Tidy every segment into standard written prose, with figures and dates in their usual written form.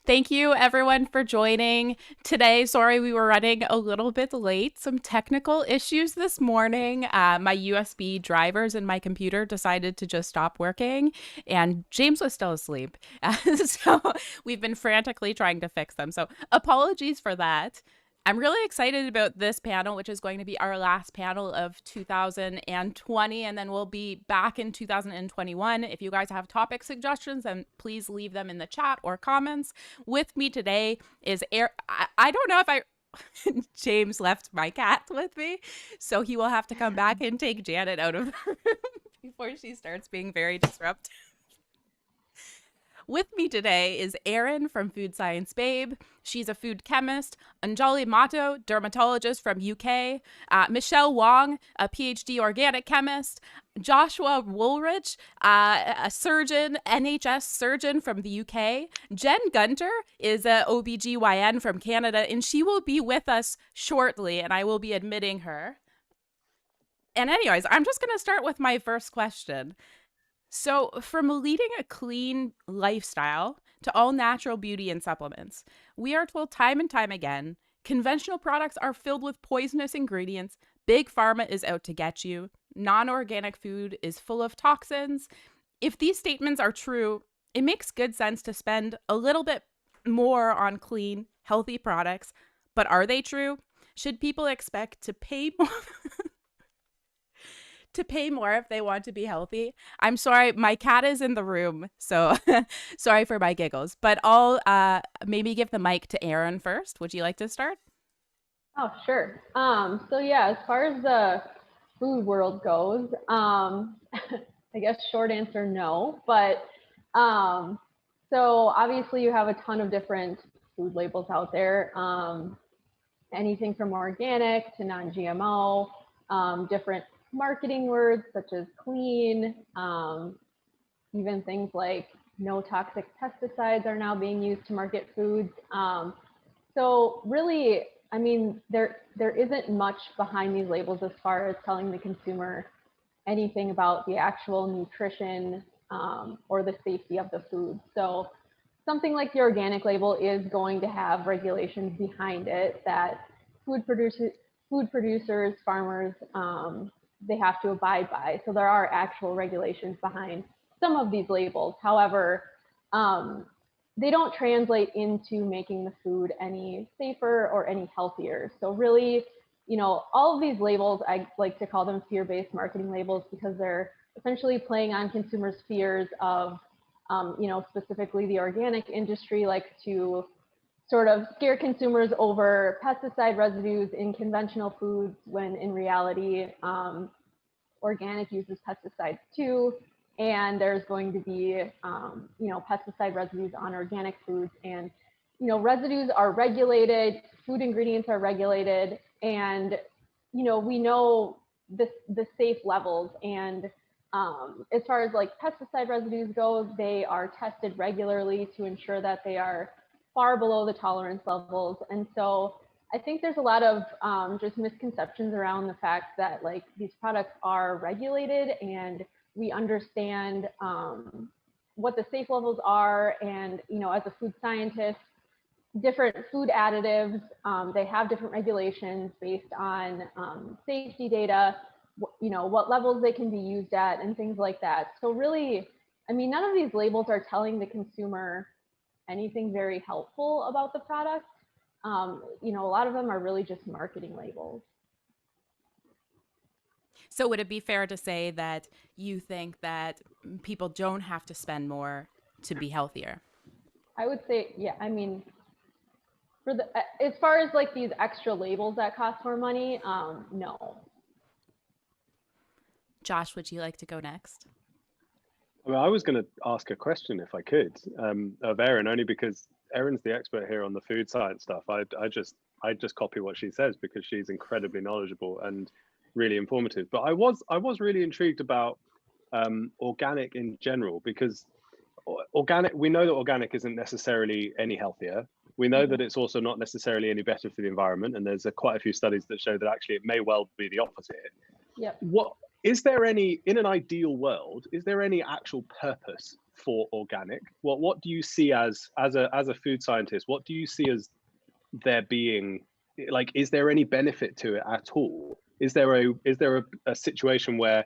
Thank you everyone for joining today. Sorry we were running a little bit late. Some technical issues this morning. My USB drivers in my computer decided to just stop working and James was still asleep. So we've been frantically trying to fix them. So apologies for that. I'm really excited about this panel, which is going to be our last panel of 2020, and then we'll be back in 2021. If you guys have topic suggestions, then please leave them in the chat or comments. With me today is I don't know if James left my cat with me, so he will have to come back and take Janet out of the room before she starts being very disruptive. With me today is Erin from Food Science Babe. She's a food chemist. Anjali Mahto, dermatologist from UK. Michelle Wong, a PhD organic chemist. Joshua Wolrich, a surgeon, NHS surgeon from the UK. Jen Gunter is a OBGYN from Canada, and she will be with us shortly, and I will be admitting her. And anyways, I'm just going to start with my first question. So, from leading a clean lifestyle to all natural beauty and supplements, we are told time and time again conventional products are filled with poisonous ingredients, big pharma is out to get you, non organic food is full of toxins. If these statements are true, it makes good sense to spend a little bit more on clean, healthy products. But are they true? Should people expect to pay more? To pay more if they want to be healthy? I'm sorry, my cat is in the room, so sorry for my giggles. But I'll maybe give the mic to Erin first. Would you like to start? Oh, sure. So yeah, as far as the food world goes, I guess short answer, no. But so obviously you have a ton of different food labels out there. Anything from organic to non-GMO, different marketing words such as clean, even things like no toxic pesticides are now being used to market foods. So really, I mean, there isn't much behind these labels as far as telling the consumer anything about the actual nutrition or the safety of the food. So something like the organic label is going to have regulations behind it that food producers, farmers, they have to abide by. So there are actual regulations behind some of these labels. However, they don't translate into making the food any safer or any healthier. So really, you know, all of these labels, I like to call them fear-based marketing labels because they're essentially playing on consumers' fears of, you know, specifically the organic industry likes to sort of scare consumers over pesticide residues in conventional foods when in reality, organic uses pesticides too. And there's going to be, you know, pesticide residues on organic foods. And, you know, residues are regulated, food ingredients are regulated, and, you know, we know the safe levels. And as far as like pesticide residues go, they are tested regularly to ensure that they are far below the tolerance levels. And so I think there's a lot of just misconceptions around the fact that like these products are regulated and we understand what the safe levels are. And, you know, as a food scientist, different food additives, they have different regulations based on safety data, you know, what levels they can be used at and things like that. So really, I mean, none of these labels are telling the consumer anything very helpful about the product. You know, a lot of them are really just marketing labels. So would it be fair to say that you think that people don't have to spend more to be healthier? I would say, yeah, I mean, for the, as far as like these extra labels that cost more money, no. Josh, would you like to go next? Well, I was going to ask a question if I could of Erin, only because Erin's the expert here on the food science stuff. I just copy what she says because she's incredibly knowledgeable and really informative. But I was really intrigued about organic in general, because organic, we know that organic isn't necessarily any healthier. We know that it's also not necessarily any better for the environment, and there's quite a few studies that show that actually it may well be the opposite. Yep. What is there any, in an ideal world, is there any actual purpose for organic? What do you see as a food scientist? What do you see as there being, like, is there any benefit to it at all? Is there a situation where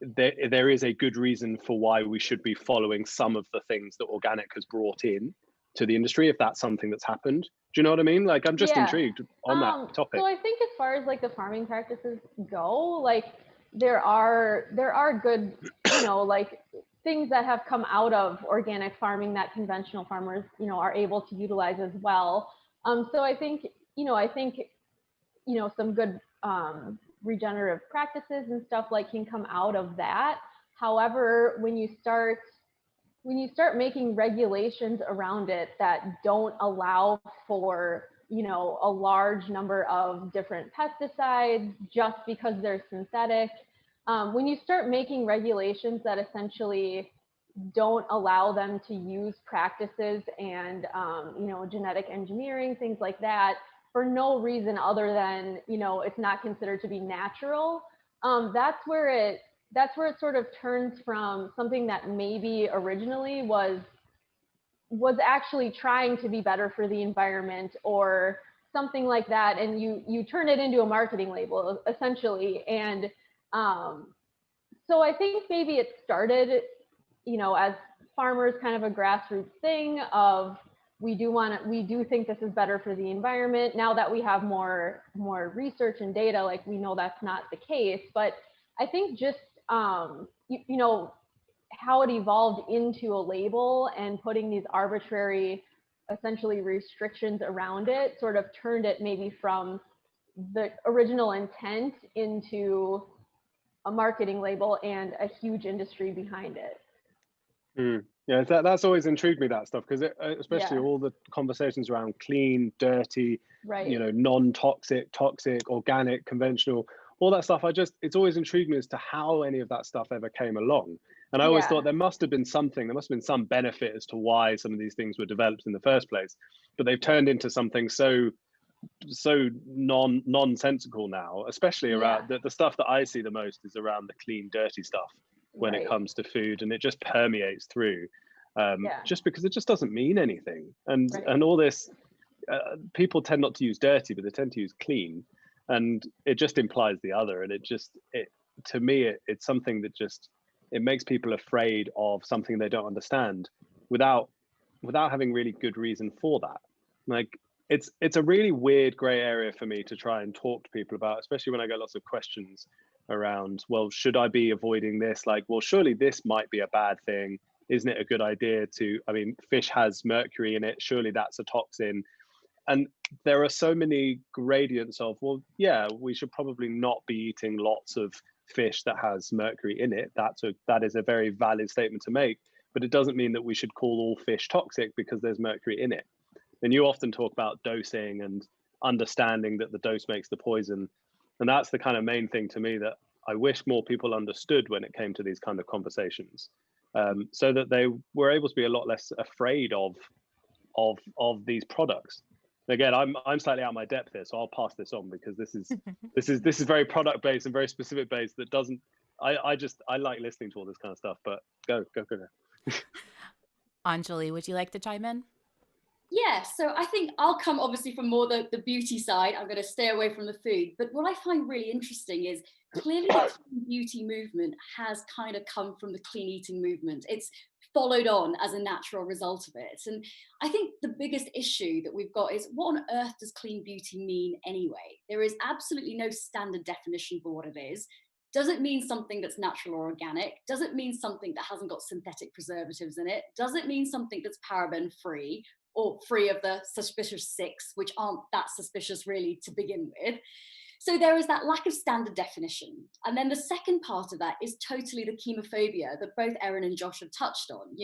there is a good reason for why we should be following some of the things that organic has brought in to the industry, if that's something that's happened? Do you know what I mean? Like, I'm just Yeah. intrigued on that topic. So I think as far as like the farming practices go, like there are good, like things that have come out of organic farming that conventional farmers, are able to utilize as well. So I think, some good regenerative practices and stuff like can come out of that. However, when you start making regulations around it that don't allow for, a large number of different pesticides just because they're synthetic, when you start making regulations that essentially don't allow them to use practices and, genetic engineering, things like that, for no reason other than, it's not considered to be natural, that's where it sort of turns from something that maybe originally was actually trying to be better for the environment or something like that, and you turn it into a marketing label essentially. And so I think maybe it started, as farmers, kind of a grassroots thing of, we do think this is better for the environment. Now that we have more research and data, like, we know that's not the case. But I think just how it evolved into a label and putting these arbitrary, essentially, restrictions around it sort of turned it maybe from the original intent into a marketing label and a huge industry behind it. Yeah, that's always intrigued me, that stuff, because especially Yeah. all the conversations around clean, dirty, Right. non-toxic, toxic, organic, conventional, all that stuff. It's always intrigued me as to how any of that stuff ever came along. And I always Yeah. thought there must have been some benefit as to why some of these things were developed in the first place, but they've turned into something so nonsensical now, especially around the stuff that I see the most is around the clean, dirty stuff when it comes to food, and it just permeates through, just because it just doesn't mean anything. And all this, people tend not to use dirty, but they tend to use clean, and it just implies the other. And to me, it's something that just, it makes people afraid of something they don't understand without having really good reason for that. Like, it's a really weird gray area for me to try and talk to people about, especially when I get lots of questions around, well, should I be avoiding this? Like, well, surely this might be a bad thing. Isn't it a good idea to, I mean, fish has mercury in it. Surely that's a toxin. And there are so many gradients of, well, yeah, we should probably not be eating lots of fish that has mercury in it. That is a very valid statement to make, but it doesn't mean that we should call all fish toxic because there's mercury in it. And you often talk about dosing and understanding that the dose makes the poison. And that's the kind of main thing to me that I wish more people understood when it came to these kind of conversations, so that they were able to be a lot less afraid of these products. Again, I'm slightly out of my depth here, so I'll pass this on, because this is very product based and very specific based. That doesn't. I like listening to all this kind of stuff. But go. Anjali, would you like to chime in? Yeah, so I think I'll come obviously from more the beauty side. I'm going to stay away from the food. But what I find really interesting is clearly the clean beauty movement has kind of come from the clean eating movement. It's followed on as a natural result of it. And I think the biggest issue that we've got is, what on earth does clean beauty mean anyway? There is absolutely no standard definition for what it is. Does it mean something that's natural or organic? Does it mean something that hasn't got synthetic preservatives in it? Does it mean something that's paraben free, or free of the suspicious 6, which aren't that suspicious really to begin with? So there is that lack of standard definition. And then the second part of that is totally the chemophobia that both Erin and Josh have touched on.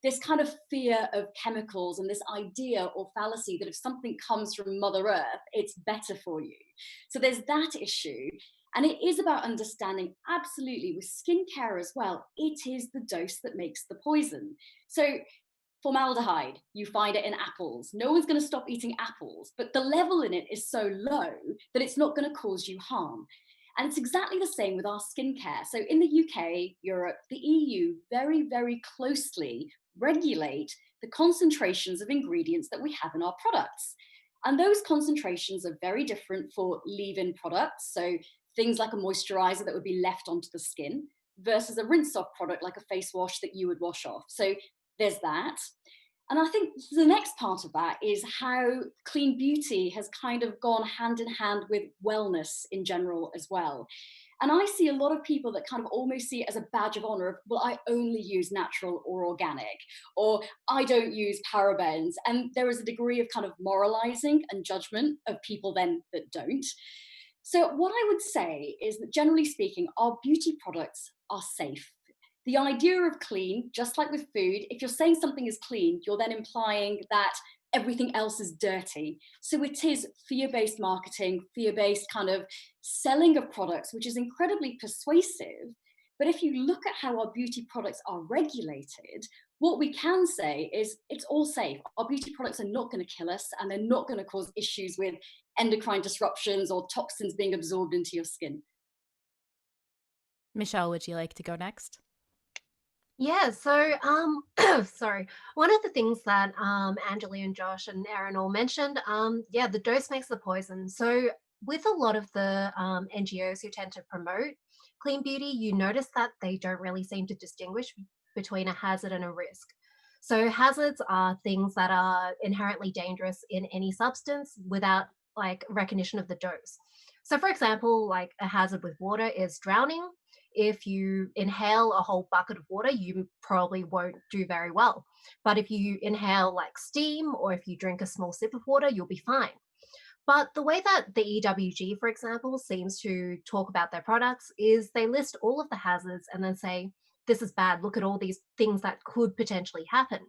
This kind of fear of chemicals and this idea or fallacy that if something comes from Mother Earth, it's better for you. So there's that issue. And it is about understanding, absolutely, with skincare as well, it is the dose that makes the poison. So formaldehyde, you find it in apples. No one's going to stop eating apples, but the level in it is so low that it's not going to cause you harm. And it's exactly the same with our skincare. So in the UK, Europe, the EU very, very closely regulate the concentrations of ingredients that we have in our products. And those concentrations are very different for leave-in products. So things like a moisturizer that would be left onto the skin versus a rinse-off product like a face wash that you would wash off. So there's that. And I think the next part of that is how clean beauty has kind of gone hand in hand with wellness in general as well. And I see a lot of people that kind of almost see it as a badge of honor of, well, I only use natural or organic, or I don't use parabens. And there is a degree of kind of moralizing and judgment of people then that don't. So what I would say is that generally speaking, our beauty products are safe. The idea of clean, just like with food, if you're saying something is clean, you're then implying that everything else is dirty. So it is fear-based marketing, fear-based kind of selling of products, which is incredibly persuasive. But if you look at how our beauty products are regulated, what we can say is it's all safe. Our beauty products are not going to kill us, and they're not going to cause issues with endocrine disruptions or toxins being absorbed into your skin. Michelle, would you like to go next? Yeah, so sorry. One of the things that Anjali and Josh and Erin all mentioned, yeah, the dose makes the poison. So with a lot of the NGOs who tend to promote clean beauty, you notice that they don't really seem to distinguish between a hazard and a risk. So hazards are things that are inherently dangerous in any substance without like recognition of the dose. So for example, like a hazard with water is drowning. If you inhale a whole bucket of water, you probably won't do very well. But if you inhale like steam, or if you drink a small sip of water, you'll be fine. But the way that the EWG, for example, seems to talk about their products is they list all of the hazards and then say, this is bad, look at all these things that could potentially happen.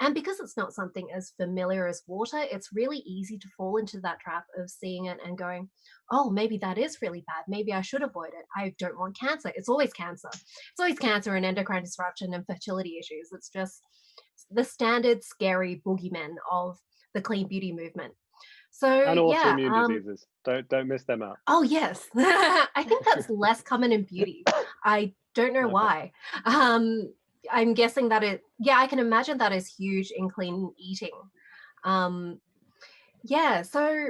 And because it's not something as familiar as water, it's really easy to fall into that trap of seeing it and going, oh, maybe that is really bad. Maybe I should avoid it. I don't want cancer. It's always cancer. It's always cancer and endocrine disruption and fertility issues. It's just the standard scary boogeymen of the clean beauty movement. So And yeah, autoimmune diseases. Don't miss them out. oh yes, I think that's less common in beauty. I don't know why. I'm guessing that yeah, I can imagine that is huge in clean eating. Yeah, so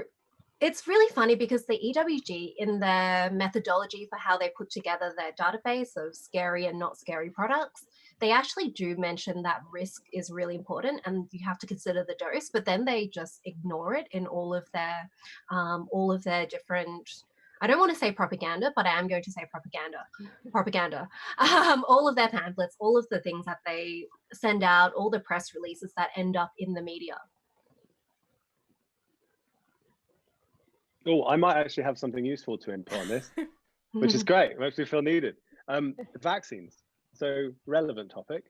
it's really funny because the EWG, in their methodology for how they put together their database of scary and not scary products, they actually do mention that risk is really important and you have to consider the dose, but then they just ignore it in all of their different, I don't want to say propaganda, but I am going to say propaganda. All of their pamphlets, all of the things that they send out, all the press releases that end up in the media. Oh, I might actually have something useful to input on this, which is great. It makes me feel needed. Vaccines. So relevant topic.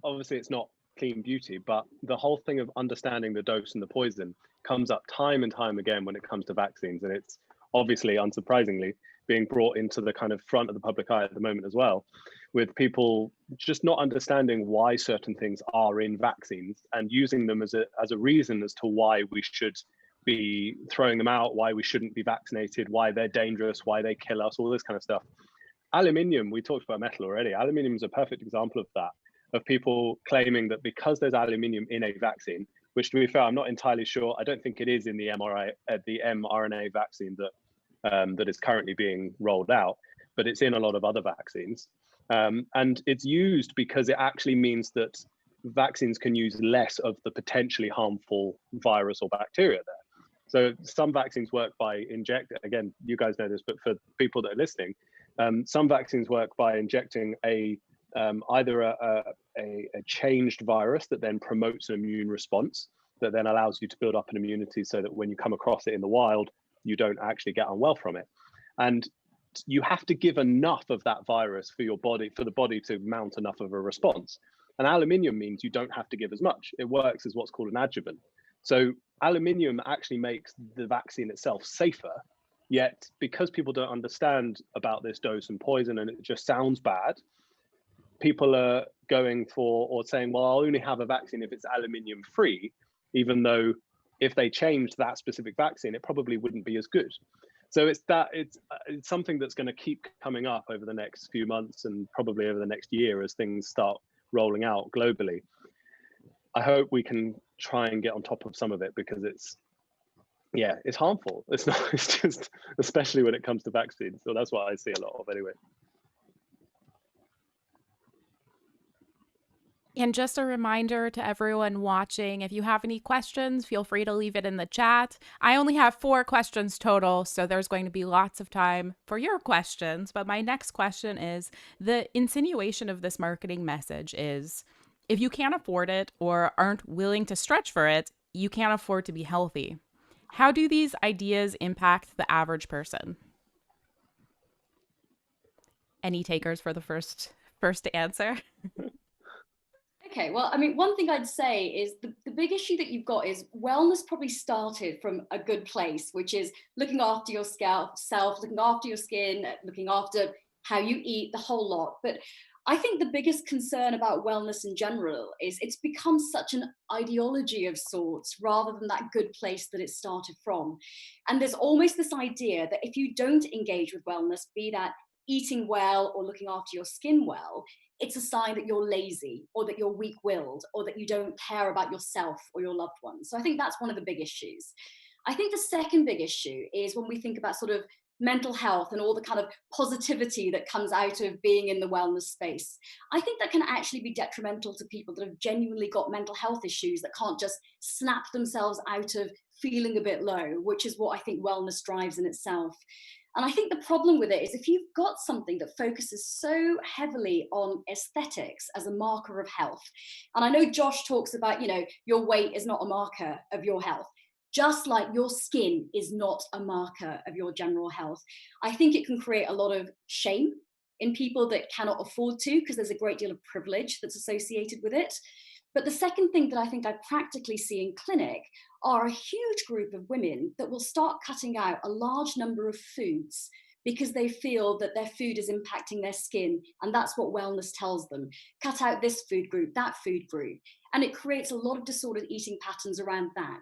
Obviously, it's not clean beauty, but the whole thing of understanding the dose and the poison comes up time and time again when it comes to vaccines. And it's obviously, unsurprisingly, being brought into the kind of front of the public eye at the moment as well, with people just not understanding why certain things are in vaccines and using them as a reason as to why we should be throwing them out, why we shouldn't be vaccinated, why they're dangerous, why they kill us, all this kind of stuff. Aluminium, we talked about metal already. Aluminium is a perfect example of that, of people claiming that because there's aluminium in a vaccine, which to be fair, I'm not entirely sure. I don't think it is in the mRNA vaccine that is currently being rolled out, but it's in a lot of other vaccines. And it's used because it actually means that vaccines can use less of the potentially harmful virus or bacteria there. So some vaccines work by again, you guys know this, but for people that are listening, some vaccines work by injecting either a changed virus that then promotes an immune response that then allows you to build up an immunity so that when you come across it in the wild, you don't actually get unwell from it. And you have to give enough of that virus for the body to mount enough of a response. And aluminium means you don't have to give as much. It works as what's called an adjuvant. So aluminium actually makes the vaccine itself safer, yet because people don't understand about this dose and poison and it just sounds bad, people are going for or saying, well, I'll only have a vaccine if it's aluminium free, even though if they changed that specific vaccine, it probably wouldn't be as good. So it's something that's going to keep coming up over the next few months and probably over the next year as things start rolling out globally. I hope we can try and get on top of some of it, because it's harmful. It's not, it's just, especially when it comes to vaccines. So that's what I see a lot of anyway. And just a reminder to everyone watching, if you have any questions, feel free to leave it in the chat. I only have 4 questions total, so there's going to be lots of time for your questions. But my next question is, the insinuation of this marketing message is, if you can't afford it or aren't willing to stretch for it, you can't afford to be healthy. How do these ideas impact the average person? Any takers for the first to answer? Okay, well, I mean, one thing I'd say is the big issue that you've got is wellness probably started from a good place, which is looking after your self, looking after your skin, looking after how you eat, the whole lot. But I think the biggest concern about wellness in general is it's become such an ideology of sorts rather than that good place that it started from. And there's almost this idea that if you don't engage with wellness, be that eating well or looking after your skin well, it's a sign that you're lazy or that you're weak-willed or that you don't care about yourself or your loved ones. So I think that's one of the big issues. I think the second big issue is when we think about sort of mental health and all the kind of positivity that comes out of being in the wellness space. I think that can actually be detrimental to people that have genuinely got mental health issues that can't just snap themselves out of feeling a bit low, which is what I think wellness drives in itself. And I think the problem with it is if you've got something that focuses so heavily on aesthetics as a marker of health, and I know Josh talks about, you know, your weight is not a marker of your health, just like your skin is not a marker of your general health. I think it can create a lot of shame in people that cannot afford to, because there's a great deal of privilege that's associated with it. But the second thing that I think I practically see in clinic are a huge group of women that will start cutting out a large number of foods because they feel that their food is impacting their skin, and that's what wellness tells them. Cut out this food group, that food group, and it creates a lot of disordered eating patterns around that.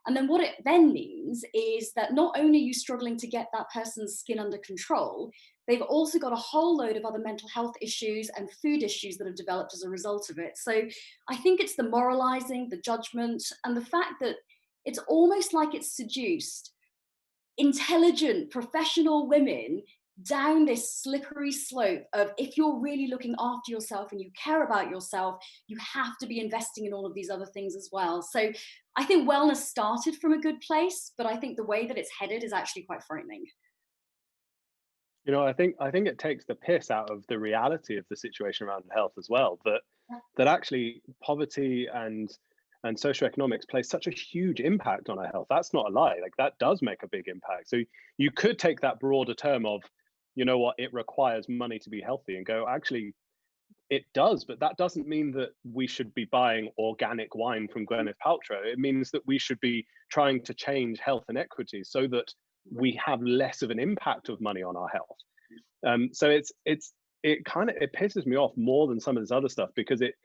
And then what it then means is that not only are you struggling to get that person's skin under control, they've also got a whole load of other mental health issues and food issues that have developed as a result of it. So I think it's the moralizing, the judgment, and the fact that it's almost like it's seduced intelligent, professional women down this slippery slope of, if you're really looking after yourself and you care about yourself, you have to be investing in all of these other things as well. So I think wellness started from a good place, but I think the way that it's headed is actually quite frightening. You know, I think it takes the piss out of the reality of the situation around health as well. That actually poverty and socioeconomics plays such a huge impact on our health. That's not a lie. Like, that does make a big impact. So you could take that broader term of, you know what, it requires money to be healthy, and go, actually, it does, but that doesn't mean that we should be buying organic wine from Gwyneth Paltrow. It means that we should be trying to change health inequities so that we have less of an impact of money on our health. So it pisses me off more than some of this other stuff, because it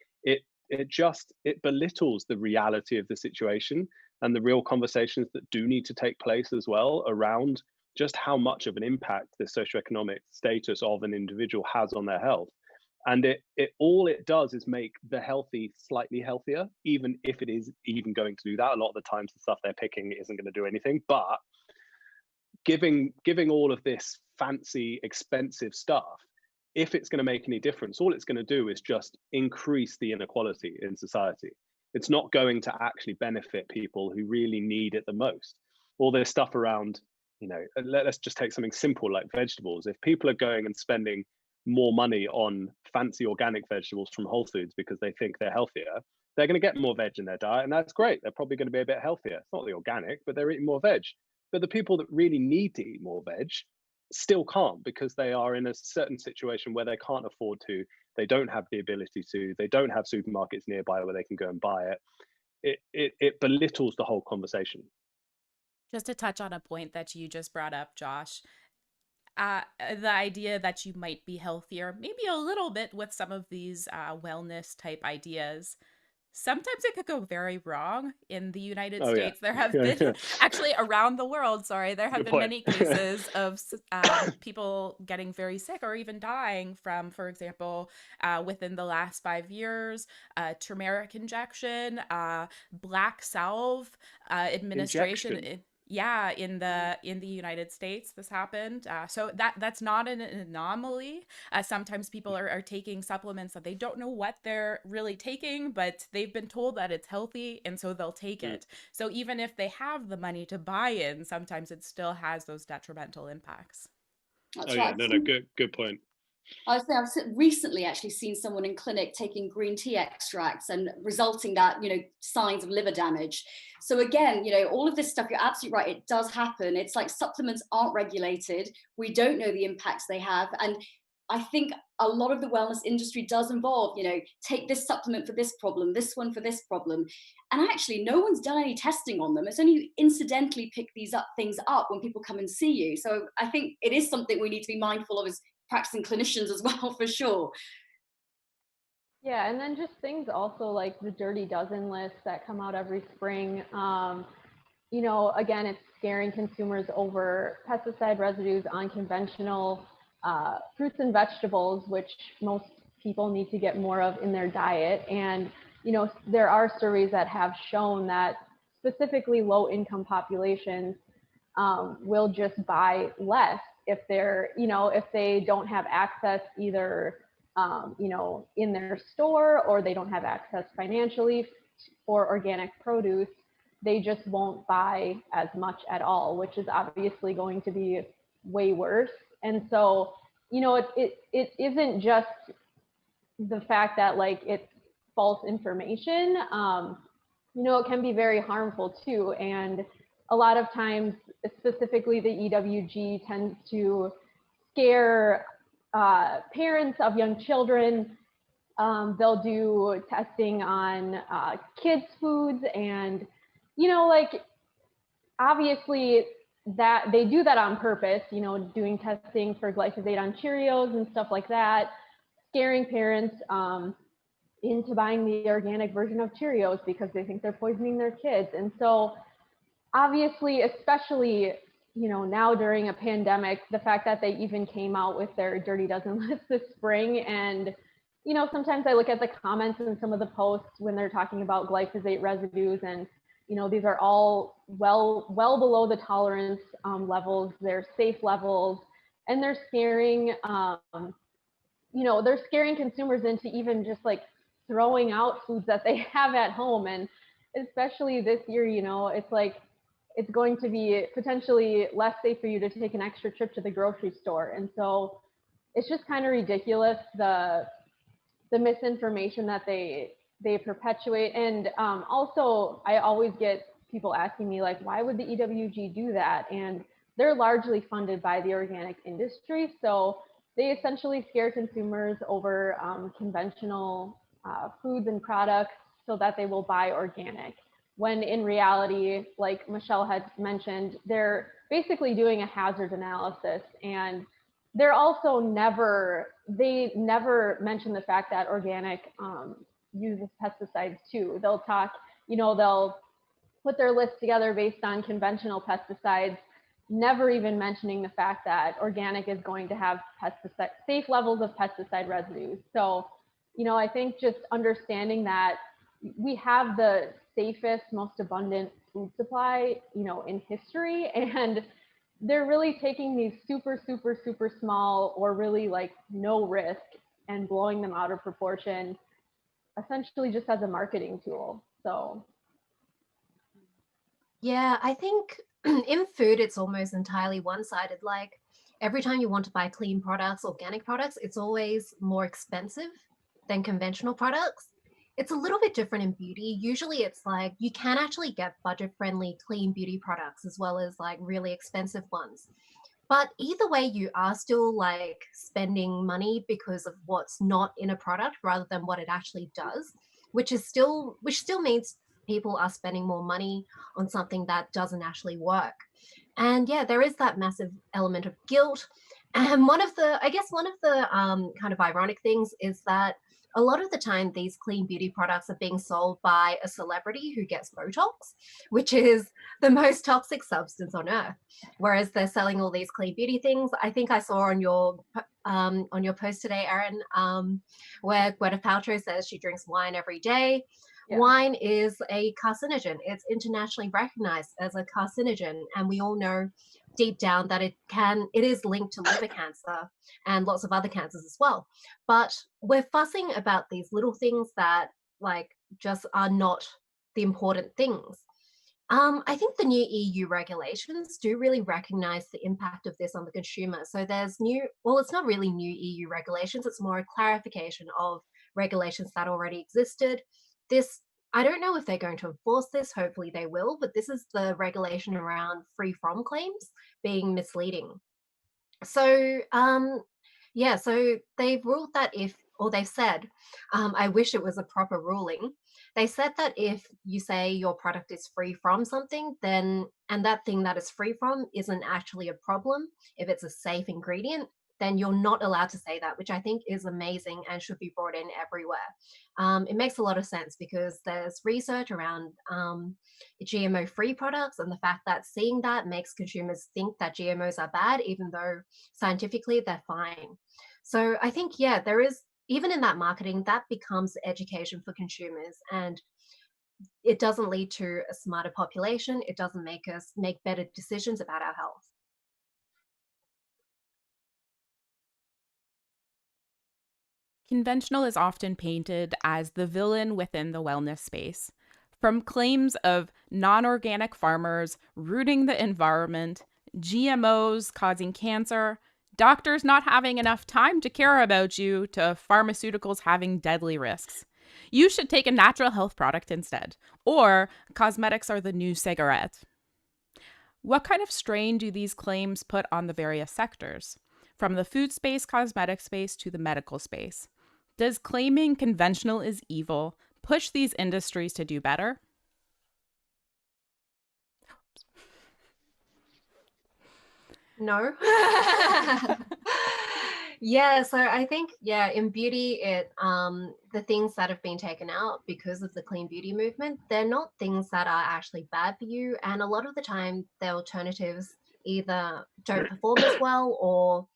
belittles the reality of the situation and the real conversations that do need to take place as well around just how much of an impact the socioeconomic status of an individual has on their health. And all it does is make the healthy slightly healthier, even if it is even going to do that. A lot of the times the stuff they're picking isn't going to do anything, but giving all of this fancy, expensive stuff, if it's going to make any difference, all it's going to do is just increase the inequality in society. It's not going to actually benefit people who really need it the most. All this stuff around, you know, let's just take something simple like vegetables. If people are going and spending more money on fancy organic vegetables from Whole Foods because they think they're healthier, they're going to get more veg in their diet, and that's great. They're probably going to be a bit healthier. It's not the organic, but they're eating more veg. But the people that really need to eat more veg still can't, because they are in a certain situation where they can't afford to, they don't have the ability to, they don't have supermarkets nearby where they can go and buy it. It belittles the whole conversation. Just to touch on a point that you just brought up, Josh, the idea that you might be healthier, maybe a little bit with some of these wellness type ideas. Sometimes it could go very wrong in the United Oh yeah. States. There have Yeah, been, yeah. actually around the world, sorry, there have Good been point. many cases of people getting very sick or even dying from, for example, within the last 5 years, turmeric injection, black salve administration. Injection. Yeah, in the United States, this happened. So that's not an anomaly. Sometimes people are taking supplements that they don't know what they're really taking, but they've been told that it's healthy, and so they'll take Mm. it. So even if they have the money to buy in, sometimes it still has those detrimental impacts. Oh That's yeah, right. no, no, good point. I've recently actually seen someone in clinic taking green tea extracts and resulting that, signs of liver damage. So again, all of this stuff, you're absolutely right. It does happen. It's like supplements aren't regulated. We don't know the impacts they have. And I think a lot of the wellness industry does involve, take this supplement for this problem, this one for this problem. And actually, no one's done any testing on them. It's only you incidentally pick things up when people come and see you. So I think it is something we need to be mindful of as practicing clinicians as well, for sure. Yeah, and then just things also like the Dirty Dozen lists that come out every spring. Again, it's scaring consumers over pesticide residues on conventional fruits and vegetables, which most people need to get more of in their diet. And, there are surveys that have shown that specifically low income populations will just buy less if if they don't have access either, in their store, or they don't have access financially for organic produce. They just won't buy as much at all, which is obviously going to be way worse. And so, it isn't just the fact that like it's false information. It can be very harmful too. And a lot of times, specifically the EWG tends to scare parents of young children. They'll do testing on kids' foods, and like obviously that they do that on purpose. Doing testing for glyphosate on Cheerios and stuff like that, scaring parents into buying the organic version of Cheerios because they think they're poisoning their kids. And so obviously, especially, now during a pandemic, the fact that they even came out with their Dirty Dozen list this spring. And, sometimes I look at the comments in some of the posts when they're talking about glyphosate residues, and, these are all well below the tolerance levels, they're safe levels, and they're scaring, they're scaring consumers into even just like throwing out foods that they have at home. And especially this year, it's like it's going to be potentially less safe for you to take an extra trip to the grocery store. And so it's just kind of ridiculous, the misinformation that they perpetuate. And also, I always get people asking me like, why would the EWG do that? And they're largely funded by the organic industry, so they essentially scare consumers over conventional foods and products so that they will buy organic, when in reality, like Michelle had mentioned, they're basically doing a hazard analysis. And they're also they never mention the fact that organic uses pesticides too. They'll talk, they'll put their list together based on conventional pesticides, never even mentioning the fact that organic is going to have safe levels of pesticide residues. So, I think just understanding that we have the safest, most abundant food supply, in history, and they're really taking these super, super, super small or really like no risk and blowing them out of proportion, essentially just as a marketing tool. So Yeah, I think in food, it's almost entirely one-sided. Like every time you want to buy clean products, organic products, it's always more expensive than conventional products. It's a little bit different in beauty. Usually it's like you can actually get budget-friendly, clean beauty products as well as like really expensive ones. But either way, you are still like spending money because of what's not in a product rather than what it actually does, which still means people are spending more money on something that doesn't actually work. And yeah, there is that massive element of guilt. And one of the kind of ironic things is that a lot of the time these clean beauty products are being sold by a celebrity who gets Botox, which is the most toxic substance on earth. Whereas they're selling all these clean beauty things. I think I saw on your post today, Erin, where Gwyneth Paltrow says she drinks wine every day. Yeah. Wine is a carcinogen. It's internationally recognized as a carcinogen, and we all know deep down that it is linked to liver cancer and lots of other cancers as well. But we're fussing about these little things that like just are not the important things. I think the new EU regulations do really recognize the impact of this on the consumer. So there's it's not really new EU regulations, it's more a clarification of regulations that already existed. This, I don't know if they're going to enforce this, hopefully they will, but this is the regulation around free from claims being misleading. So, so they've ruled that they've said, I wish it was a proper ruling. They said that if you say your product is free from something, then, and that thing that is free from isn't actually a problem, if it's a safe ingredient, then you're not allowed to say that, which I think is amazing and should be brought in everywhere. It makes a lot of sense because there's research around GMO free products, and the fact that seeing that makes consumers think that GMOs are bad, even though scientifically they're fine. So I think, yeah, there is, even in that marketing, that becomes education for consumers, and it doesn't lead to a smarter population. It doesn't make us make better decisions about our health. Conventional is often painted as the villain within the wellness space. From claims of non-organic farmers rooting the environment, GMOs causing cancer, doctors not having enough time to care about you, to pharmaceuticals having deadly risks. You should take a natural health product instead, or cosmetics are the new cigarette. What kind of strain do these claims put on the various sectors, from the food space, cosmetic space, to the medical space? Does claiming conventional is evil push these industries to do better? No. Yeah, so I think, yeah, in beauty, the things that have been taken out because of the clean beauty movement, they're not things that are actually bad for you. And a lot of the time, the alternatives either don't perform as well, or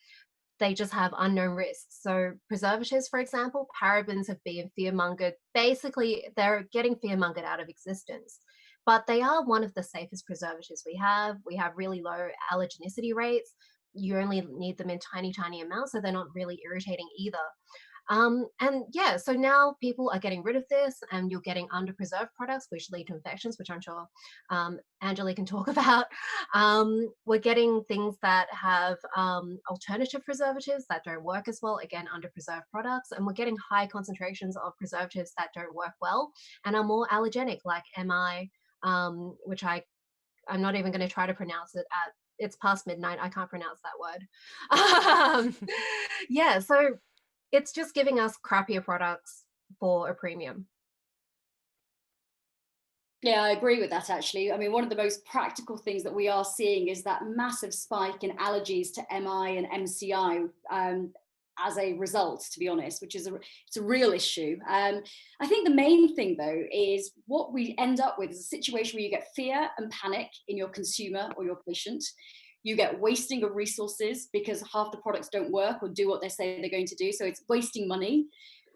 they just have unknown risks. So preservatives, for example, parabens have been fearmongered. Basically, they're getting fearmongered out of existence. But they are one of the safest preservatives we have. We have really low allergenicity rates. You only need them in tiny, tiny amounts, so they're not really irritating either. And yeah, so now people are getting rid of this, and you're getting under-preserved products, which lead to infections, which I'm sure Anjali can talk about. We're getting things that have alternative preservatives that don't work as well, again, under-preserved products, and we're getting high concentrations of preservatives that don't work well and are more allergenic, like MI, which I'm not even going to try to pronounce it it's past midnight. I can't pronounce that word. Yeah, so it's just giving us crappier products for a premium. Yeah, I agree with that actually. I mean, one of the most practical things that we are seeing is that massive spike in allergies to MI and MCI as a result, to be honest, which is it's a real issue. I think the main thing though is what we end up with is a situation where you get fear and panic in your consumer or your patient. You get wasting of resources because half the products don't work or do what they say they're going to do. So it's wasting money.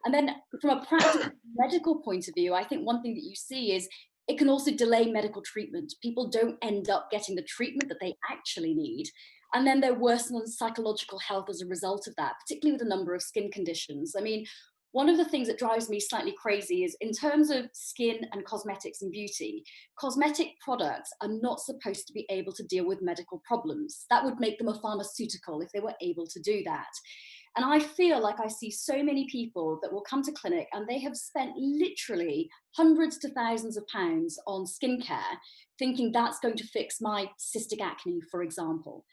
And then from a practical medical point of view, I think one thing that you see is it can also delay medical treatment. People don't end up getting the treatment that they actually need. And then they're worse on psychological health as a result of that, particularly with a number of skin conditions. I mean, one of the things that drives me slightly crazy is in terms of skin and cosmetics and beauty, cosmetic products are not supposed to be able to deal with medical problems. That would make them a pharmaceutical if they were able to do that. And I feel like I see so many people that will come to clinic and they have spent literally hundreds to thousands of pounds on skincare, thinking that's going to fix my cystic acne, for example.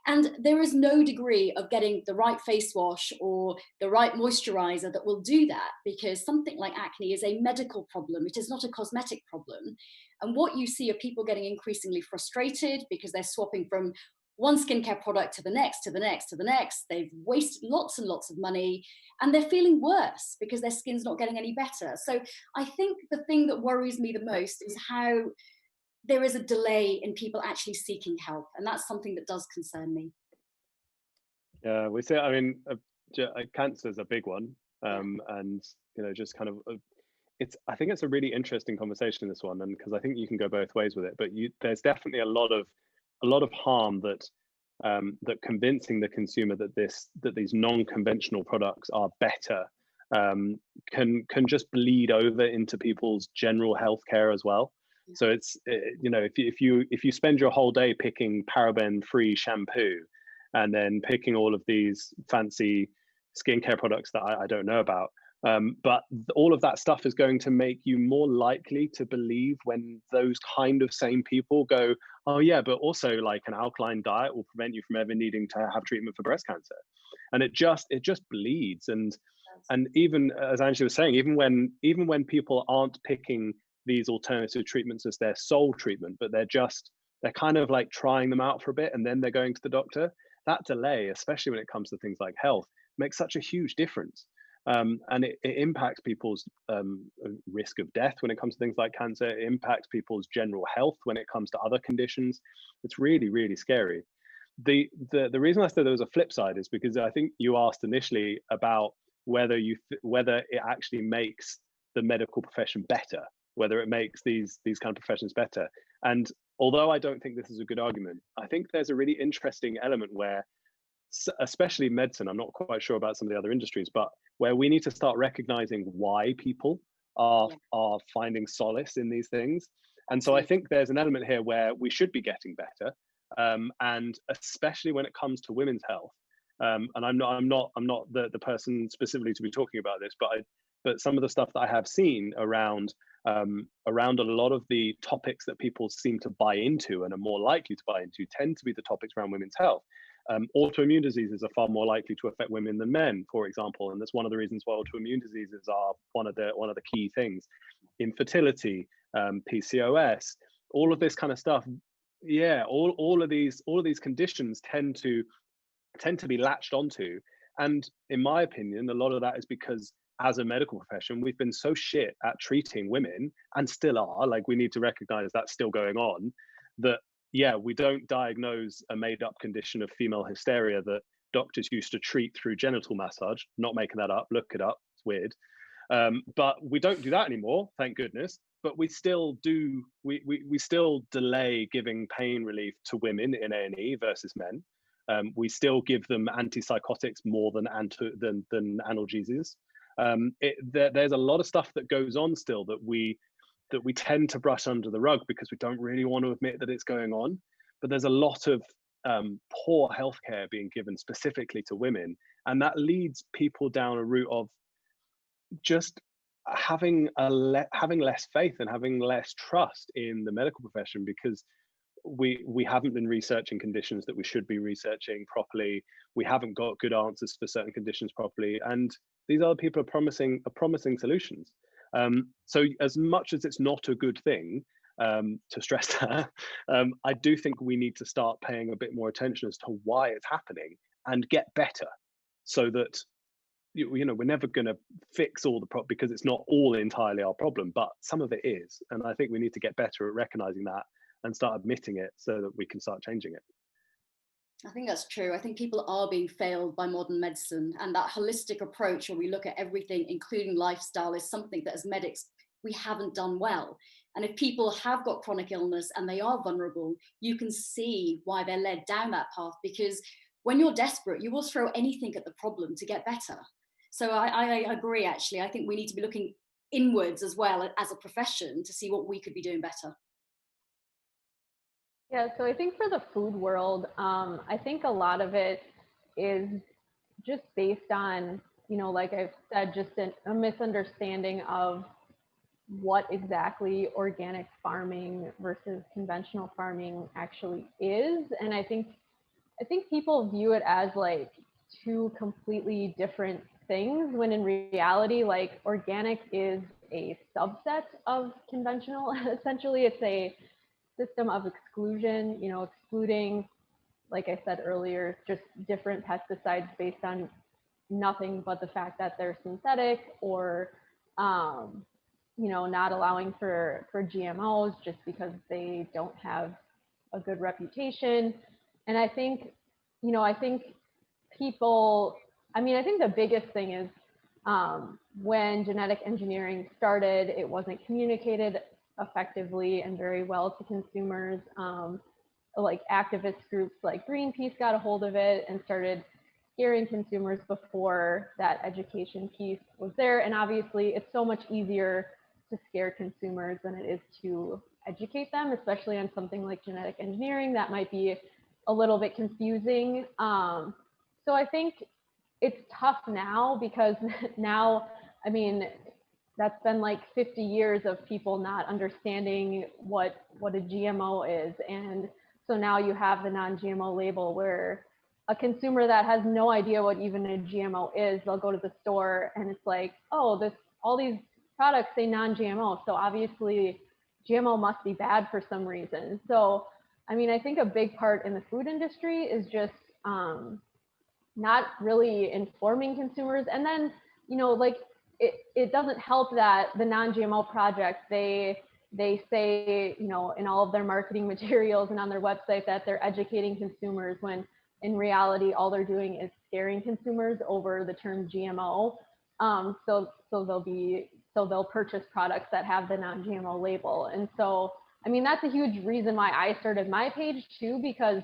And there is no degree of getting the right face wash or the right moisturizer that will do that, because something like acne is a medical problem. It is not a cosmetic problem. And what you see are people getting increasingly frustrated because they're swapping from one skincare product to the next, to the next, to the next. They've wasted lots and lots of money, and they're feeling worse because their skin's not getting any better. So I think the thing that worries me the most is how there is a delay in people actually seeking help. And that's something that does concern me. Yeah, we say, I mean, cancer is a big one. And, just kind of, I think it's a really interesting conversation, this one. And because I think you can go both ways with it, but there's definitely a lot of harm that convincing the consumer that these non-conventional products are better can just bleed over into people's general healthcare as well. So it's if you spend your whole day picking paraben-free shampoo and then picking all of these fancy skincare products that I don't know about, but all of that stuff is going to make you more likely to believe when those kind of same people go, oh yeah, but also like an alkaline diet will prevent you from ever needing to have treatment for breast cancer. And it just bleeds. And even as Anjali was saying, even when people aren't picking these alternative treatments as their sole treatment, but they're kind of like trying them out for a bit and then they're going to the doctor, that delay, especially when it comes to things like health, makes such a huge difference. And it impacts people's risk of death when it comes to things like cancer. It impacts people's general health when it comes to other conditions. It's really, really scary. The reason I said there was a flip side is because I think you asked initially about whether it actually makes the medical profession better, whether it makes these kind of professions better. And although I don't think this is a good argument, I think there's a really interesting element where, especially medicine, I'm not quite sure about some of the other industries, but where we need to start recognizing why people are finding solace in these things. And so I think there's an element here where we should be getting better, and especially when it comes to women's health. And I'm not the person specifically to be talking about this, but some of the stuff that I have seen around a lot of the topics that people seem to buy into and are more likely to buy into tend to be the topics around women's health. Autoimmune diseases are far more likely to affect women than men, for example, and that's one of the reasons why autoimmune diseases are one of the key things. Infertility, PCOS, all of this kind of stuff. Yeah, all of these conditions tend to be latched onto, and in my opinion, a lot of that is because as a medical profession, we've been so shit at treating women, and still are. Like, we need to recognize that's still going on. That we don't diagnose a made-up condition of female hysteria that doctors used to treat through genital massage. Not making that up. Look it up. It's weird. But we don't do that anymore, thank goodness. But we still do. We still delay giving pain relief to women in A&E versus men. We still give them antipsychotics more than analgesics. There's a lot of stuff that goes on still that we tend to brush under the rug because we don't really want to admit that it's going on. But there's a lot of poor healthcare being given specifically to women, and that leads people down a route of just having less faith and having less trust in the medical profession, because we haven't been researching conditions that we should be researching properly. We haven't got good answers for certain conditions properly, and these other people are promising solutions. So as much as it's not a good thing to stress that, I do think we need to start paying a bit more attention as to why it's happening and get better, so that we're never going to fix all the problems, because it's not all entirely our problem, but some of it is. And I think we need to get better at recognizing that and start admitting it so that we can start changing it. I think that's true. I think people are being failed by modern medicine, and that holistic approach where we look at everything, including lifestyle, is something that as medics we haven't done well. And if people have got chronic illness and they are vulnerable, you can see why they're led down that path, because when you're desperate, you will throw anything at the problem to get better. So I agree, actually. I think we need to be looking inwards as well as a profession to see what we could be doing better. Yeah, so I think for the food world, I think a lot of it is just based on, like I've said, just a misunderstanding of what exactly organic farming versus conventional farming actually is. And I think people view it as like two completely different things, when in reality, like, organic is a subset of conventional. Essentially, it's a system of exclusion, excluding like I said earlier, just different pesticides based on nothing but the fact that they're synthetic, or not allowing for GMOs just because they don't have a good reputation. And I think, I think people, I think the biggest thing is when genetic engineering started, it wasn't communicated effectively and very well to consumers. Like activist groups like Greenpeace got a hold of it and started scaring consumers before that education piece was there. And obviously, it's so much easier to scare consumers than it is to educate them, especially on something like genetic engineering that might be a little bit confusing. So I think it's tough now because now, that's been like 50 years of people not understanding what a GMO is. And so now you have the non-GMO label where a consumer that has no idea what even a GMO is, they'll go to the store and it's like, oh, all these products say non-GMO. So obviously GMO must be bad for some reason. So, I think a big part in the food industry is just not really informing consumers. And then, like it doesn't help that the non-GMO project, they say, in all of their marketing materials and on their website that they're educating consumers, when in reality, all they're doing is scaring consumers over the term GMO. So they'll purchase products that have the non-GMO label. And so, that's a huge reason why I started my page too, because,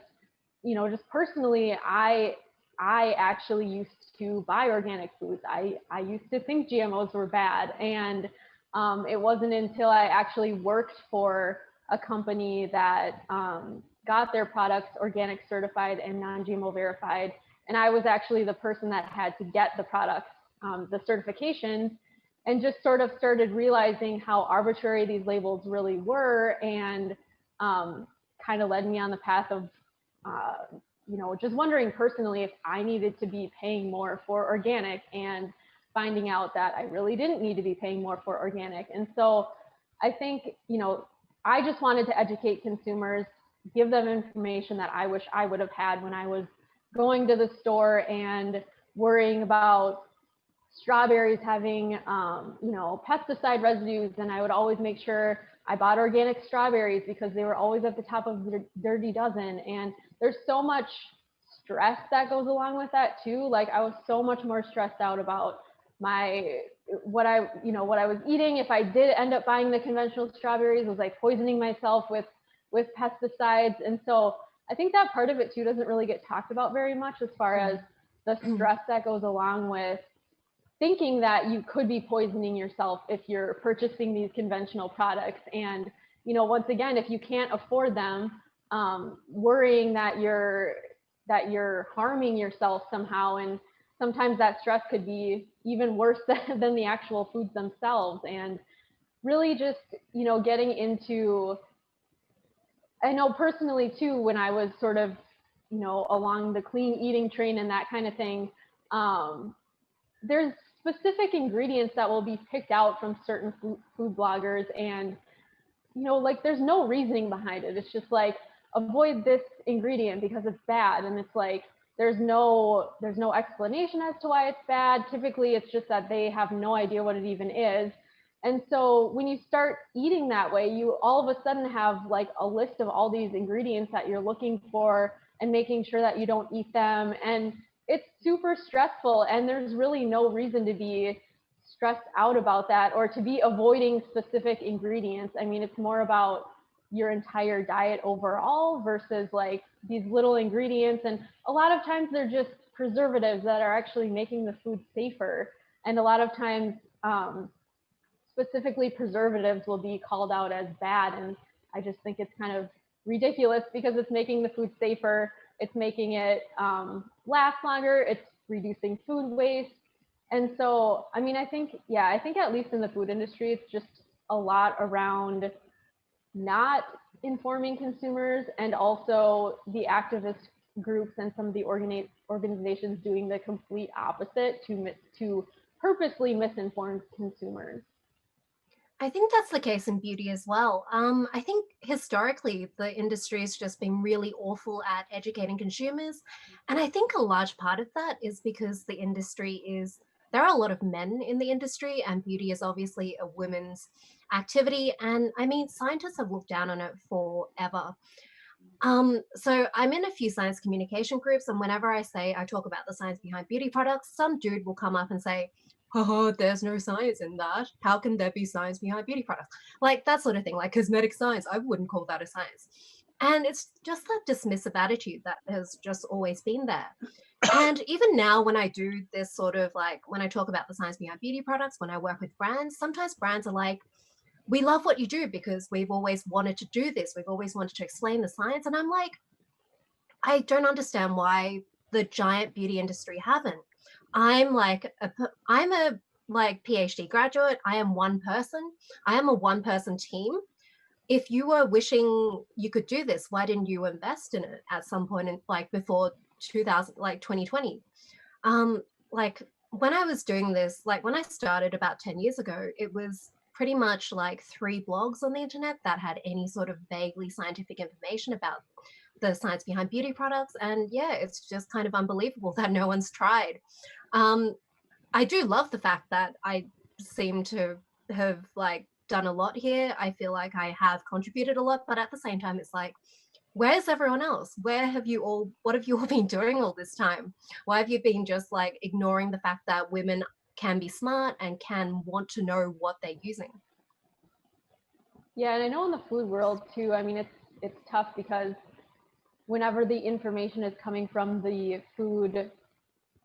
just personally, I actually used to buy organic foods. I used to think GMOs were bad. And it wasn't until I actually worked for a company that got their products organic certified and non-GMO verified. And I was actually the person that had to get the products, the certifications, and just sort of started realizing how arbitrary these labels really were, and kind of led me on the path of, just wondering personally if I needed to be paying more for organic, and finding out that I really didn't need to be paying more for organic. And so I think, I just wanted to educate consumers, give them information that I wish I would have had when I was going to the store and worrying about strawberries having, pesticide residues. And I would always make sure I bought organic strawberries because they were always at the top of the dirty dozen. And there's so much stress that goes along with that too. Like I was so much more stressed out about what I was eating. If I did end up buying the conventional strawberries, was I poisoning myself with pesticides? And so I think that part of it too doesn't really get talked about very much, as far as the stress that goes along with thinking that you could be poisoning yourself if you're purchasing these conventional products. And, once again, if you can't afford them, worrying that you're harming yourself somehow. And sometimes that stress could be even worse than the actual foods themselves. And really just, getting into, I know personally too, when I was sort of, along the clean eating train and that kind of thing, there's specific ingredients that will be picked out from certain food bloggers, and like there's no reasoning behind it. It's just like, avoid this ingredient because it's bad, and it's like there's no explanation as to why it's bad. Typically it's just that they have no idea what it even is. And so when you start eating that way, you all of a sudden have like a list of all these ingredients that you're looking for and making sure that you don't eat them. And it's super stressful, and there's really no reason to be stressed out about that or to be avoiding specific ingredients. It's more about your entire diet overall versus like these little ingredients. And a lot of times they're just preservatives that are actually making the food safer. And a lot of times, specifically preservatives will be called out as bad. And I just think it's kind of ridiculous because it's making the food safer. It's making it last longer. It's reducing food waste. And so, I think at least in the food industry, it's just a lot around not informing consumers, and also the activist groups and some of the organizations doing the complete opposite to purposely misinform consumers. I think that's the case in beauty as well. I think historically the industry has just been really awful at educating consumers. And I think a large part of that is because the industry is, there are a lot of men in the industry, and beauty is obviously a women's activity. And I mean, scientists have looked down on it forever. So I'm in a few science communication groups, and whenever I talk about the science behind beauty products, some dude will come up and say, haha, there's no science in that. How can there be science behind beauty products? Like that sort of thing, like cosmetic science. I wouldn't call that a science. And it's just that dismissive attitude that has just always been there. And even now, when I do this sort of like, when I talk about the science behind beauty products, when I work with brands, sometimes brands are like, we love what you do because we've always wanted to do this. We've always wanted to explain the science. And I'm like, I don't understand why the giant beauty industry haven't. I'm like, I'm a like PhD graduate. I am one person. I am a one person team. If you were wishing you could do this, why didn't you invest in it at some point in like before 2000, like 2020? Like when I was doing this, like when I started about 10 years ago, it was pretty much like 3 blogs on the internet that had any sort of vaguely scientific information about the science behind beauty products. And yeah, it's just kind of unbelievable that no one's tried. Um, I do love the fact that I seem to have like done a lot here. I feel like I have contributed a lot, but at the same time, it's like, where's everyone else? Where have you all, what have you all been doing all this time? Why have you been just like ignoring the fact that women can be smart and can want to know what they're using? Yeah, and I know in the food world too, I mean, it's tough because whenever the information is coming from the food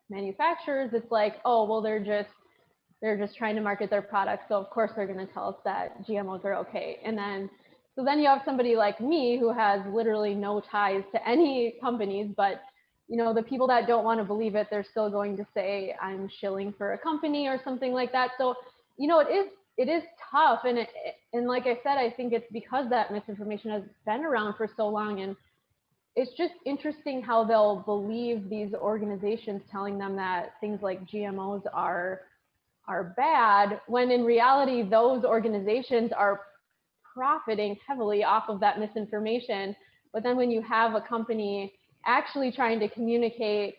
manufacturers, it's like, oh, well, they're just trying to market their products, so of course they're going to tell us that GMOs are okay. And then so then you have somebody like me who has literally no ties to any companies, but you know, the people that don't want to believe it, they're still going to say I'm shilling for a company or something like that. So you know, it is tough, and like I said, I think it's because that misinformation has been around for so long, and it's just interesting how they'll believe these organizations telling them that things like GMOs are bad, when in reality those organizations are profiting heavily off of that misinformation. But then when you have a company actually trying to communicate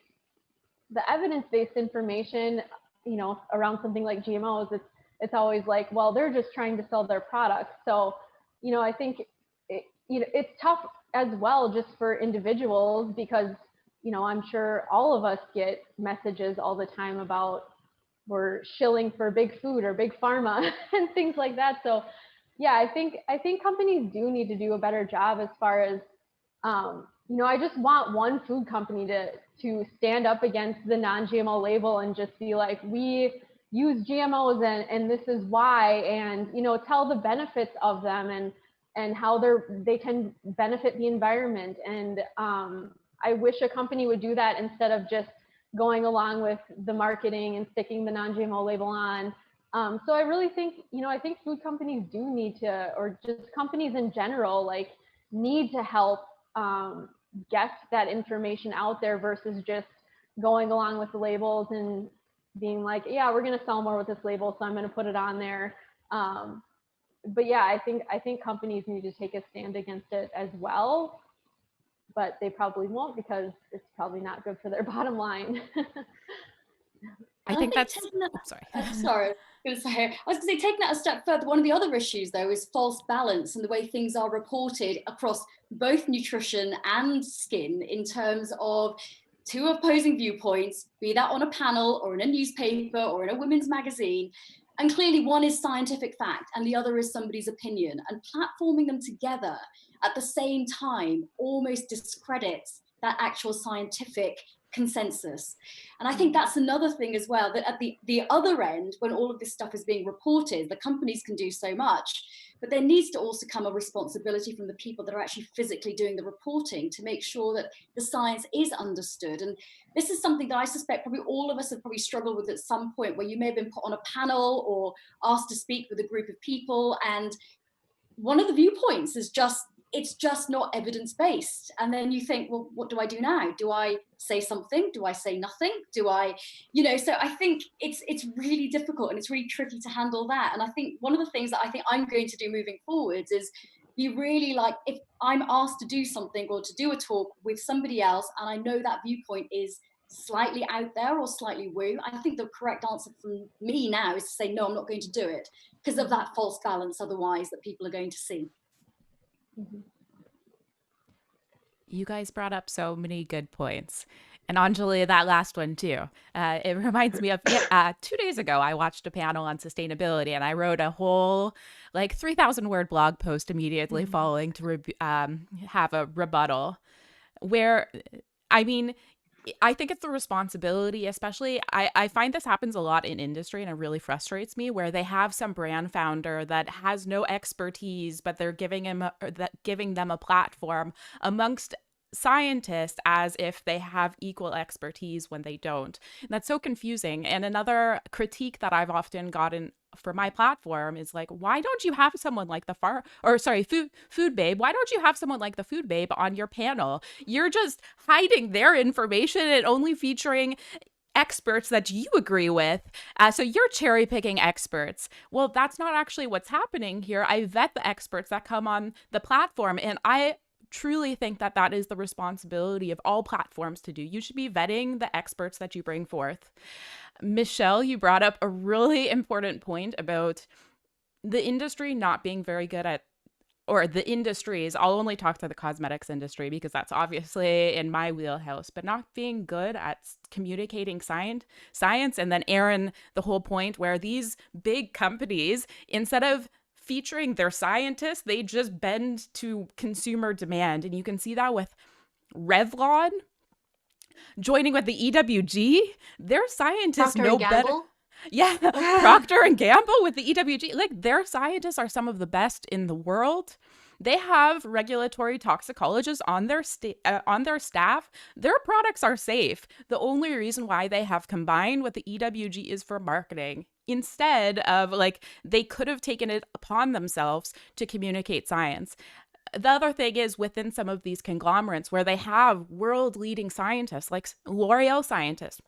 the evidence-based information, you know, around something like GMOs, it's always like, well, they're just trying to sell their products. So, you know, I think you know, it's tough as well just for individuals because, you know, I'm sure all of us get messages all the time about we're shilling for big food or big pharma and things like that. So yeah, I think companies do need to do a better job as far as, you know, I just want one food company to stand up against the non-GMO label and just be like, we use GMOs and this is why, and, you know, tell the benefits of them and how they can benefit the environment. And I wish a company would do that instead of just going along with the marketing and sticking the non-GMO label on. So I really think, you know, I think food companies do need to, or just companies in general, like need to help get that information out there versus just going along with the labels and being like, yeah, we're going to sell more with this label, so I'm going to put it on there. But yeah, I think companies need to take a stand against it as well, but they probably won't because it's probably not good for their bottom line. I think that's sorry. Sorry, I was going to say, taking that a step further, one of the other issues though is false balance and the way things are reported across both nutrition and skin in terms of 2 opposing viewpoints, be that on a panel or in a newspaper or in a women's magazine. And clearly one is scientific fact and the other is somebody's opinion, and platforming them together at the same time almost discredits that actual scientific consensus. And I think that's another thing as well, that at the other end, when all of this stuff is being reported, the companies can do so much, but there needs to also come a responsibility from the people that are actually physically doing the reporting to make sure that the science is understood. And this is something that I suspect probably all of us have probably struggled with at some point, where you may have been put on a panel or asked to speak with a group of people, and one of the viewpoints is just it's just not evidence-based. And then you think, well, what do I do now? Do I say something? Do I say nothing? Do I, so I think it's really difficult, and it's really tricky to handle that. And I think one of the things that I think I'm going to do moving forwards is be really like, if I'm asked to do something or to do a talk with somebody else, and I know that viewpoint is slightly out there or slightly woo, I think the correct answer from me now is to say, no, I'm not going to do it, because of that false balance otherwise that people are going to see. Mhm. You guys brought up so many good points. And Anjali, that last one too. It reminds me of 2 days ago, I watched a panel on sustainability, and I wrote a whole 3,000 word blog post immediately following to have a rebuttal where, I mean, I think it's the responsibility, especially I find this happens a lot in industry, and it really frustrates me, where they have some brand founder that has no expertise, but they're giving them a platform amongst scientists as if they have equal expertise when they don't. And that's so confusing. And another critique that I've often gotten for my platform is like, why don't you have someone like the food babe? Why don't you have someone like the food babe on your panel? You're just hiding their information and only featuring experts that you agree with. So you're cherry picking experts. Well, that's not actually what's happening here. I vet the experts that come on the platform, and I truly think that that is the responsibility of all platforms to do. You should be vetting the experts that you bring forth. Michelle, you brought up a really important point about the industry not being very good at, or the industries, I'll only talk to the cosmetics industry because that's obviously in my wheelhouse, but not being good at communicating science. And then Erin, the whole point where these big companies, instead of featuring their scientists, they just bend to consumer demand. And you can see that with Revlon joining with the EWG. Their scientists Procter know and better. Gamble. Yeah, Procter and Gamble with the EWG. Their scientists are some of the best in the world. They have regulatory toxicologists on their staff. Their products are safe. The only reason why they have combined with the EWG is for marketing. Instead of they could have taken it upon themselves to communicate science. The other thing is within some of these conglomerates where they have world-leading scientists, like L'Oreal scientists,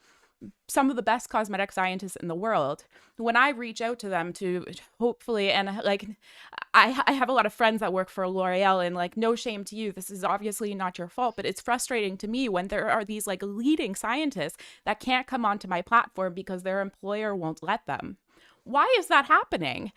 some of the best cosmetic scientists in the world. When I reach out to them to hopefully, and I have a lot of friends that work for L'Oreal, and no shame to you, this is obviously not your fault, but it's frustrating to me when there are these leading scientists that can't come onto my platform because their employer won't let them. Why is that happening?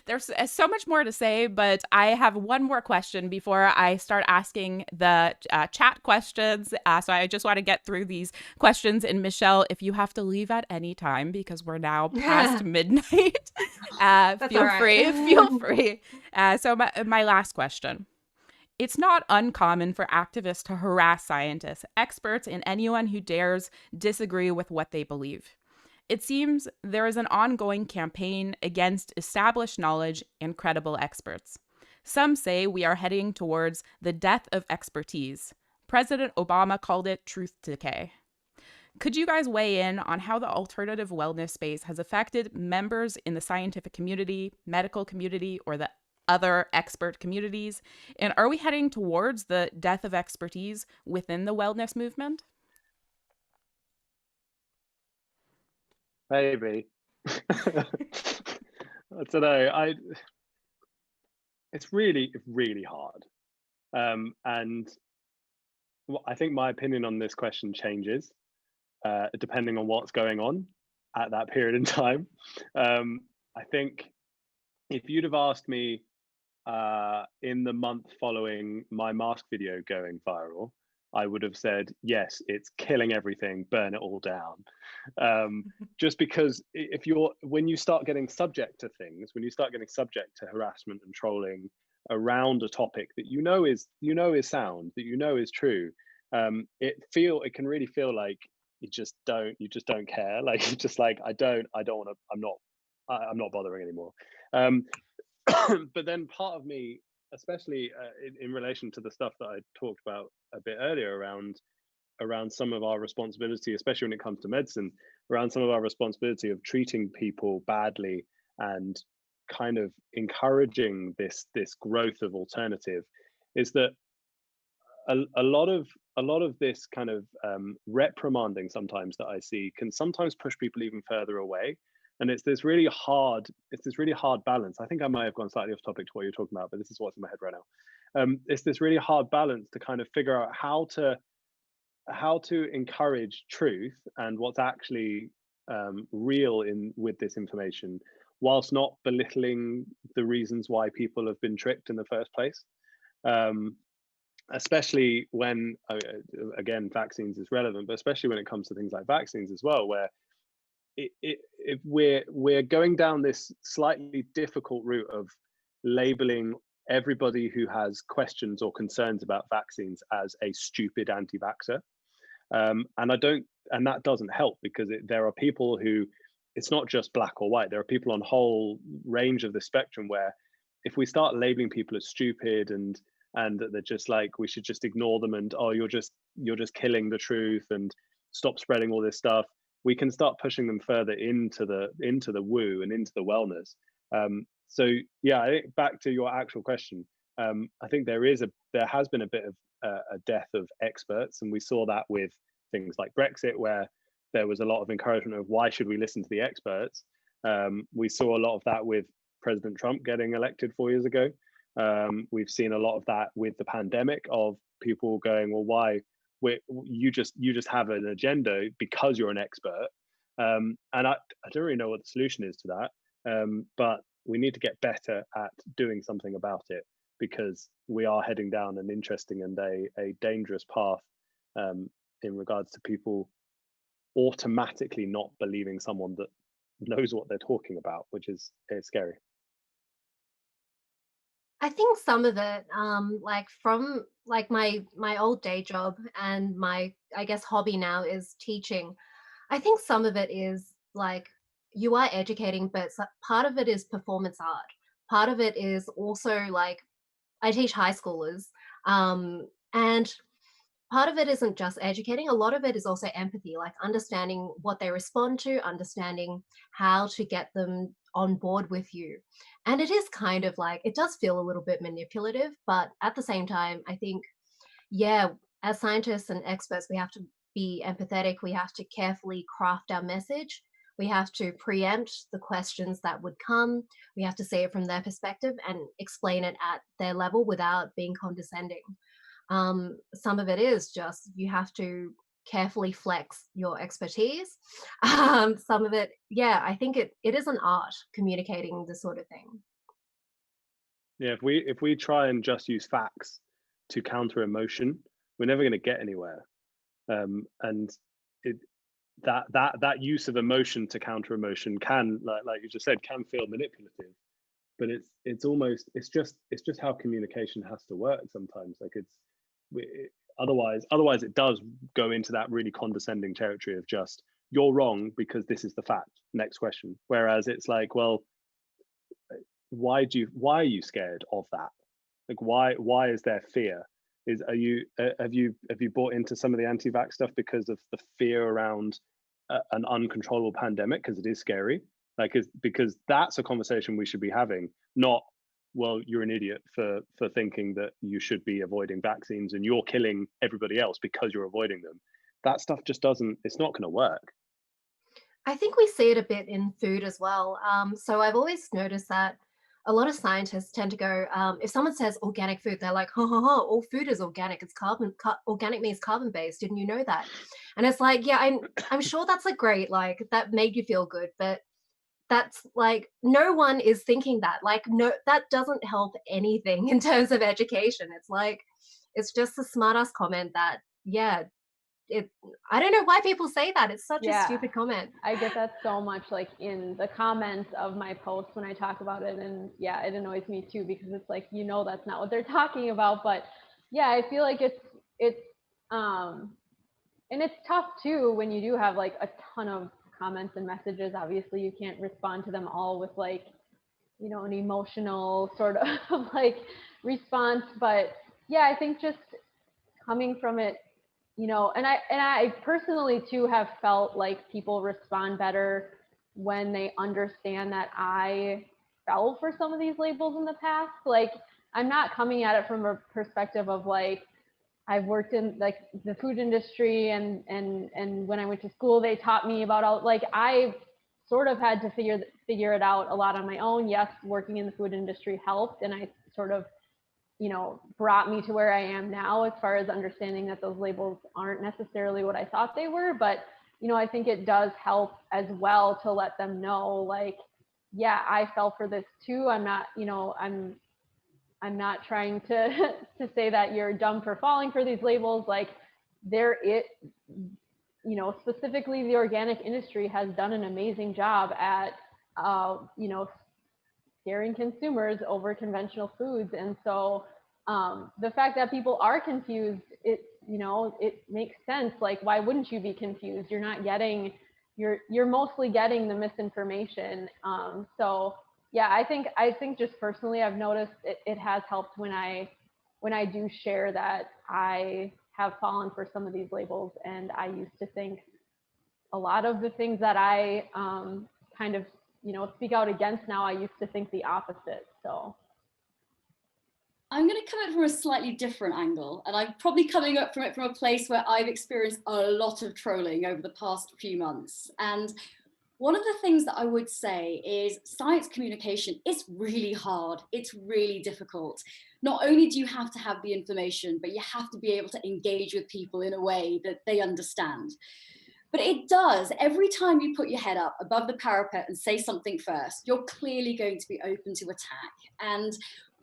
There's so much more to say, but I have one more question before I start asking the chat questions. So I just want to get through these questions. And Michelle, if you have to leave at any time because we're now past midnight, feel free. Feel free. So my last question. It's not uncommon for activists to harass scientists, experts, and anyone who dares disagree with what they believe. It seems there is an ongoing campaign against established knowledge and credible experts. Some say we are heading towards the death of expertise. President Obama called it truth decay. Could you guys weigh in on how the alternative wellness space has affected members in the scientific community, medical community, or the other expert communities? And are we heading towards the death of expertise within the wellness movement? Maybe. I don't know. It's really, really hard. And I think my opinion on this question changes depending on what's going on at that period in time. I think if you'd have asked me in the month following my mask video going viral, I would have said, yes, it's killing everything, burn it all down. Just because when you start getting subject to things, when you start getting subject to harassment and trolling around a topic that you know is sound, that is true, it can really feel like you just don't care. You're just like, I don't want to, I'm not bothering anymore. But then part of me, especially in relation to the stuff that I talked about a bit earlier around some of our responsibility, especially when it comes to medicine, around some of our responsibility of treating people badly and kind of encouraging this growth of alternative is that a lot of this kind of reprimanding sometimes that I see can sometimes push people even further away. And it's this really hard balance. I think I might have gone slightly off topic to what you're talking about, but this is what's in my head right now. It's this really hard balance to kind of figure out how to encourage truth and what's actually real with this information, whilst not belittling the reasons why people have been tricked in the first place. Especially when, again, vaccines is relevant, but especially when it comes to things like vaccines as well, where if we're going down this slightly difficult route of labeling everybody who has questions or concerns about vaccines as a stupid anti-vaxxer, and that doesn't help, because there are people who, it's not just black or white. There are people on whole range of the spectrum where, if we start labeling people as stupid and that they're just like, we should just ignore them, and oh, you're just killing the truth and stop spreading all this stuff, we can start pushing them further into the woo and into the wellness. So yeah, I think back to your actual question, I think there has been a bit of a death of experts, and we saw that with things like Brexit, where there was a lot of encouragement of why should we listen to the experts. We saw a lot of that with President Trump getting elected 4 years ago. We've seen a lot of that with the pandemic, of people going, well, why you just have an agenda because you're an expert. And I don't really know what the solution is to that, but we need to get better at doing something about it, because we are heading down an interesting and a dangerous path in regards to people automatically not believing someone that knows what they're talking about, which is scary. I think some of it, like from like my old day job and my, I guess, hobby now is teaching. I think some of it is like, you are educating, but part of it is performance art. Part of it is also like, I teach high schoolers, and part of it isn't just educating. A lot of it is also empathy, like understanding what they respond to, understanding how to get them on board with you. And it is kind of like, it does feel a little bit manipulative, but at the same time, I think, yeah, as scientists and experts, we have to be empathetic. We have to carefully craft our message. We have to preempt the questions that would come. We have to see it from their perspective and explain it at their level without being condescending. Some of it is just, you have to carefully flex your expertise. Some of it, yeah, I think it is an art, communicating this sort of thing. Yeah, if we try and just use facts to counter emotion, we're never going to get anywhere. And that use of emotion to counter emotion can, like you just said, can feel manipulative. But it's just how communication has to work sometimes. Like otherwise it does go into that really condescending territory of just, you're wrong because this is the fact. Next question. Whereas it's like, well, why are you scared of that? Like, why is there fear? Have you bought into some of the anti-vax stuff because of the fear around an uncontrollable pandemic, because it is scary? Like, because that's a conversation we should be having, not, well, you're an idiot for thinking that you should be avoiding vaccines and you're killing everybody else because you're avoiding them. That stuff just it's not going to work. I think we see it a bit in food as well. So I've always noticed that a lot of scientists tend to go, if someone says organic food, they're like, ha ha ha, all food is organic. It's organic means carbon based. Didn't you know that? And it's like, yeah, I'm sure that's a great, like, that made you feel good, but that's like, no one is thinking that. Like, no, that doesn't help anything in terms of education. It's like, it's just a smart ass comment that, yeah, I don't know why people say that. It's such a stupid comment. I get that so much, like in the comments of my posts when I talk about it. And yeah, it annoys me too, because it's like, that's not what they're talking about. But yeah, I feel like it's and it's tough too when you do have like a ton of comments and messages. Obviously you can't respond to them all with like, an emotional sort of like response. But yeah, I think just coming from it, and I personally too have felt like people respond better when they understand that I fell for some of these labels in the past. Like, I'm not coming at it from a perspective of like, I've worked in like the food industry and when I went to school, they taught me about all, like, I sort of had to figure it out a lot on my own. Yes, working in the food industry helped, and I sort of, you know, brought me to where I am now as far as understanding that those labels aren't necessarily what I thought they were. But, you know, I think it does help as well to let them know, like, yeah, I fell for this too. I'm not, you know, I'm not trying to to say that you're dumb for falling for these labels. Like, you know, specifically the organic industry has done an amazing job at, you know, scaring consumers over conventional foods. And so the fact that people are confused, it, you know, it makes sense. Like, why wouldn't you be confused? You're not getting, you're mostly getting the misinformation. So yeah, I think just personally, I've noticed it has helped when I do share that I have fallen for some of these labels, and I used to think a lot of the things that I kind of, you know, speak out against now, I used to think the opposite. So I'm going to come at it from a slightly different angle, and I'm probably coming up from it from a place where I've experienced a lot of trolling over the past few months. And one of the things that I would say is science communication is really hard. It's really difficult. Not only do you have to have the information, but you have to be able to engage with people in a way that they understand. But it does, every time you put your head up above the parapet and say something first, you're clearly going to be open to attack. And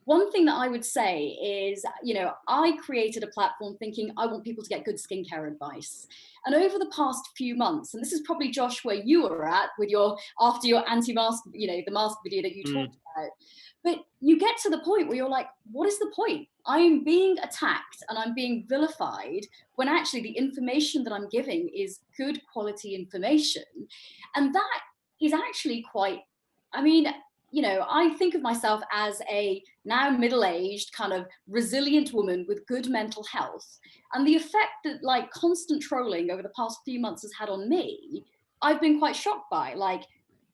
one thing that I would say is, you know, I created a platform thinking I want people to get good skincare advice. And over the past few months, and this is probably, Josh, where you were at with your, after your anti-mask, you know, the mask video that you talked about. But you get to the point where you're like, what is the point? I'm being attacked and I'm being vilified when actually the information that I'm giving is good quality information. And that is actually quite, I mean, you know, I think of myself as a now middle-aged kind of resilient woman with good mental health. And the effect that like constant trolling over the past few months has had on me, I've been quite shocked by, like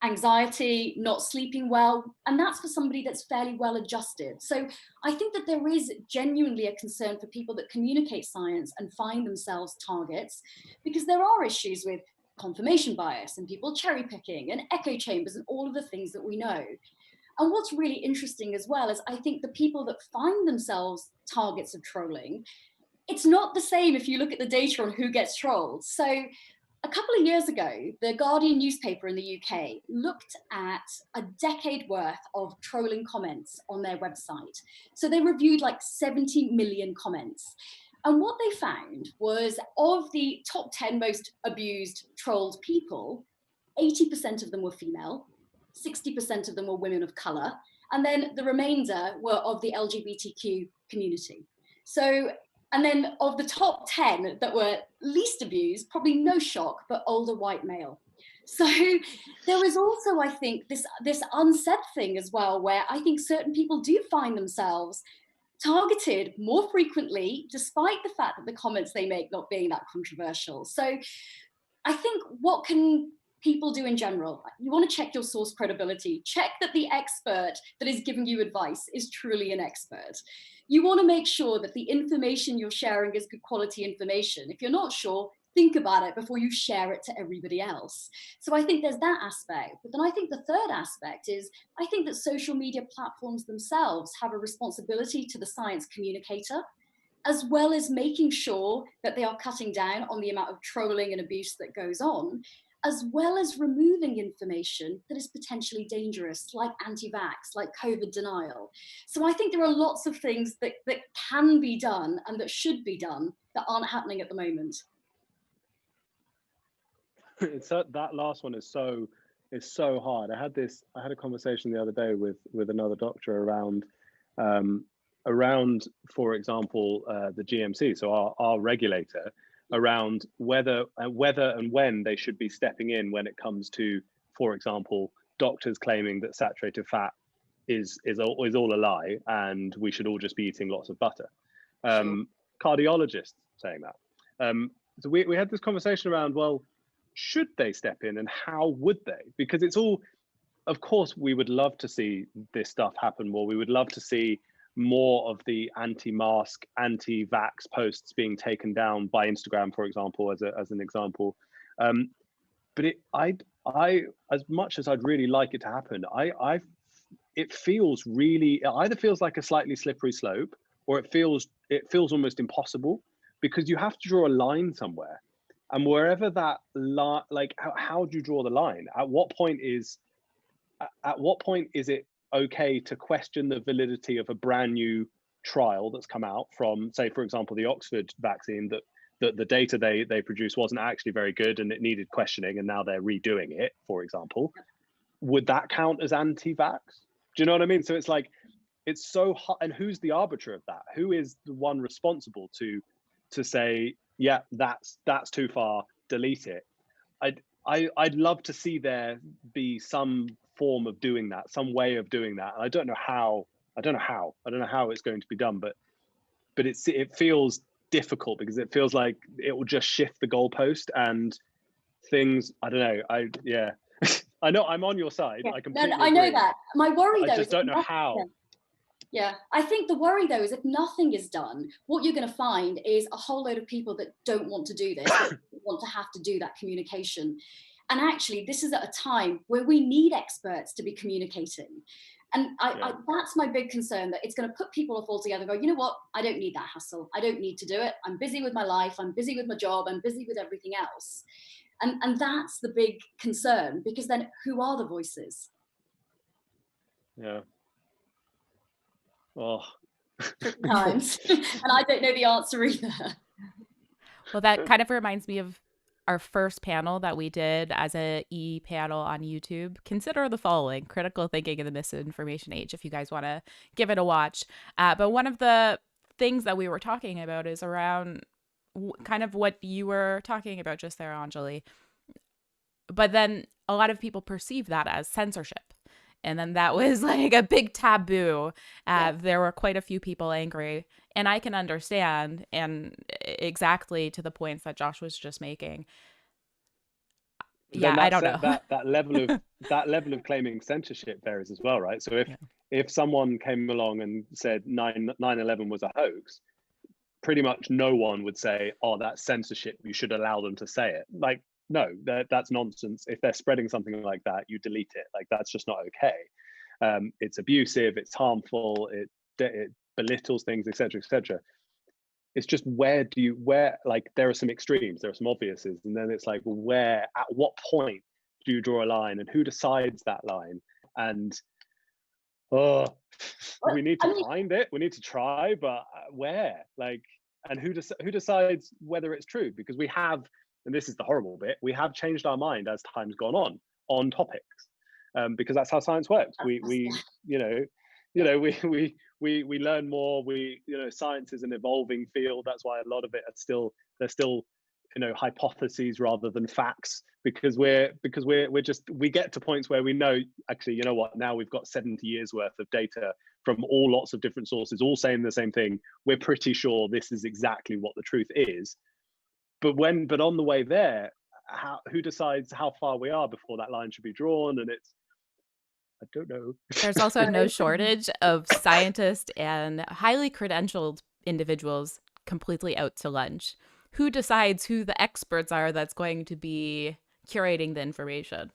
anxiety, not sleeping well. And that's for somebody that's fairly well adjusted. So I think that there is genuinely a concern for people that communicate science and find themselves targets, because there are issues with confirmation bias and people cherry picking and echo chambers and all of the things that we know. And what's really interesting as well is I think the people that find themselves targets of trolling, it's not the same if you look at the data on who gets trolled. So a couple of years ago, the Guardian newspaper in the UK looked at a decade worth of trolling comments on their website. So they reviewed like 70 million comments. And what they found was, of the top 10 most abused, trolled people, 80% of them were female, 60% of them were women of color, and then the remainder were of the LGBTQ community. So, and then of the top 10 that were least abused, probably no shock, but older white male. So there is also, I think, this unsaid thing as well, where I think certain people do find themselves targeted more frequently, despite the fact that the comments they make not being that controversial. So I think, what can people do in general? You want to check your source credibility. Check that the expert that is giving you advice is truly an expert. You want to make sure that the information you're sharing is good quality information. If you're not sure, think about it before you share it to everybody else. So I think there's that aspect. But then I think the third aspect is, I think that social media platforms themselves have a responsibility to the science communicator, as well as making sure that they are cutting down on the amount of trolling and abuse that goes on, as well as removing information that is potentially dangerous, like anti-vax, like COVID denial. So I think there are lots of things that can be done and that should be done that aren't happening at the moment. It's that last one is so hard. I had a conversation the other day with another doctor around for example the GMC, so our regulator, around whether and when they should be stepping in when it comes to, for example, doctors claiming that saturated fat is all a lie and we should all just be eating lots of butter. Sure. Cardiologists saying that. So we had this conversation around, well, should they step in and how would they? Because it's all, of course, we would love to see this stuff happen more. We would love to see more of the anti-mask, anti-vax posts being taken down by Instagram, for example, as an example. But as much as I'd really like it to happen, it feels really, it either feels like a slightly slippery slope, or it feels almost impossible, because you have to draw a line somewhere, and wherever that line, like how do you draw the line? At what point is it okay to question the validity of a brand new trial that's come out from, say, for example, the Oxford vaccine, that the data they produced wasn't actually very good and it needed questioning, and now they're redoing it, for example? Would that count as anti-vax? Do you know what I mean? So it's like, it's so hot, and who's the arbiter of that? Who is the one responsible to say, yeah, that's too far, delete it? I'd love to see there be some form of doing that, some way of doing that. I don't know how it's going to be done, but it feels difficult, because it feels like it will just shift the goalpost and things. I don't know. Yeah. I know I'm on your side. Yeah. I completely I know agree. that. My worry, I though, just don't know how. Yeah, I think the worry, though, is if nothing is done, what you're going to find is a whole load of people that don't want to do this, that want to have to do that communication. And actually, this is at a time where we need experts to be communicating. And that's my big concern, that it's going to put people off altogether. Go, you know what? I don't need that hassle. I don't need to do it. I'm busy with my life. I'm busy with my job. I'm busy with everything else. And that's the big concern, because then who are the voices? Yeah. Oh. Times. And I don't know the answer either. Well, that kind of reminds me of our first panel that we did as a panel on YouTube. Consider the following: critical thinking in the misinformation age, if you guys want to give it a watch. But one of the things that we were talking about is around kind of what you were talking about just there, Anjali. But then a lot of people perceive that as censorship. And then that was like a big taboo. There were quite a few people angry. And I can understand, and exactly to the points that Josh was just making. Yeah, I don't know. That level of claiming censorship varies as well, right? So if someone came along and said 9/11 was a hoax, pretty much no one would say, oh, that's censorship, you should allow them to say it. Like, no, that's nonsense. If they're spreading something like that, you delete it. Like, that's just not okay. It's abusive, it's harmful, it belittles things, etc., etc. It's just where like, there are some extremes, there are some obviouses, and then it's like, at what point do you draw a line, and who decides that line? And we need to find it, we need to try, but where? Like, and who decides whether it's true? Because we have, and this is the horrible bit, we have changed our mind as time's gone on topics, because that's how science works. We learn more. Science is an evolving field. That's why a lot of it they're still hypotheses rather than facts, because we get to points where we know, actually, you know what, now we've got 70 years worth of data from lots of different sources, all saying the same thing. We're pretty sure this is exactly what the truth is. But on the way there, who decides how far we are before that line should be drawn? And I don't know. There's also no shortage of scientists and highly credentialed individuals completely out to lunch. Who decides who the experts are that's going to be curating the information?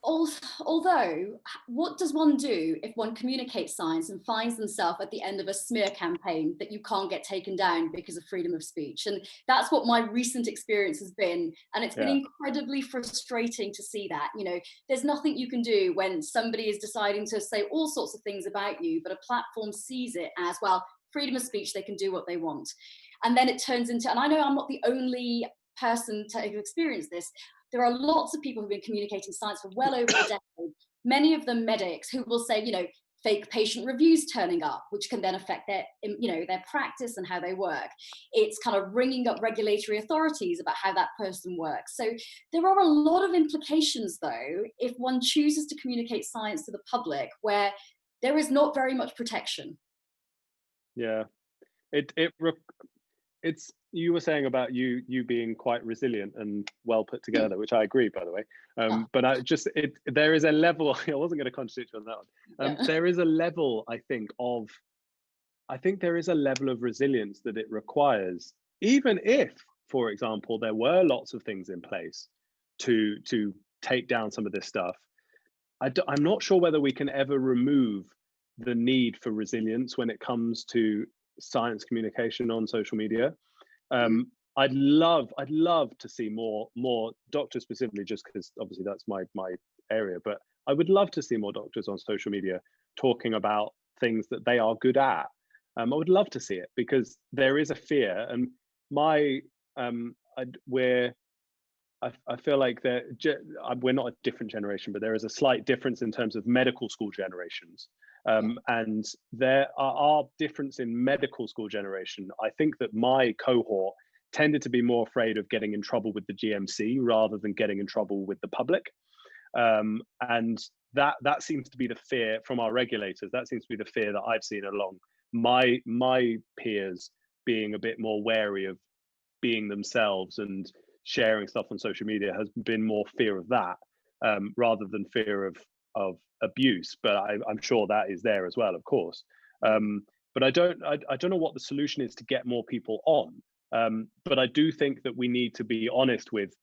Although, what does one do if one communicates science and finds themselves at the end of a smear campaign that you can't get taken down because of freedom of speech? And that's what my recent experience has been. And it's been incredibly frustrating to see that. There's nothing you can do when somebody is deciding to say all sorts of things about you, but a platform sees it as, well, freedom of speech, they can do what they want. And then it turns into, and I know I'm not the only person to have experienced this, there are lots of people who've been communicating science for well over a decade, many of them medics, who will say, fake patient reviews turning up, which can then affect their practice and how they work. It's kind of ringing up regulatory authorities about how that person works. So there are a lot of implications, though, if one chooses to communicate science to the public where there is not very much protection. Yeah, it's, you were saying about you being quite resilient and well put together, which I agree, by the way. But I just, there is a level, I wasn't going to contradict you on that one. There is a level, I think there is a level of resilience that it requires, even if, for example, there were lots of things in place to take down some of this stuff. I'm not sure whether we can ever remove the need for resilience when it comes to science communication on social media. I'd love to see more doctors, specifically, just because obviously that's my area, but I would love to see more doctors on social media talking about things that they are good at. I would love to see it, because there is a fear, and I feel like we're not a different generation, but there is a slight difference in terms of medical school generations. And there are difference in medical school generation. I think that my cohort tended to be more afraid of getting in trouble with the GMC rather than getting in trouble with the public. And that seems to be the fear from our regulators. That seems to be the fear that I've seen along my peers being a bit more wary of being themselves and sharing stuff on social media. Has been more fear of that, rather than fear of abuse. But I'm sure that is there as well, of course. But I don't know what the solution is to get more people on. But I do think that we need to be honest with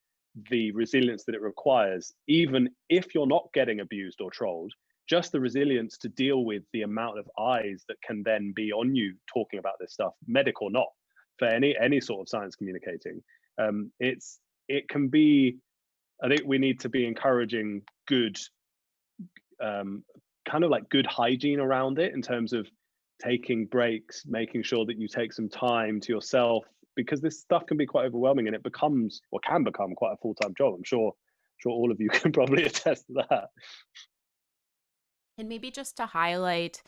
the resilience that it requires, even if you're not getting abused or trolled. Just the resilience to deal with the amount of eyes that can then be on you talking about this stuff, medic or not, for any sort of science communicating. It can be, I think we need to be encouraging good, kind of like good hygiene around it, in terms of taking breaks, making sure that you take some time to yourself, because this stuff can be quite overwhelming, and it becomes, or can become, quite a full-time job. I'm sure all of you can probably attest to that. And maybe just to highlight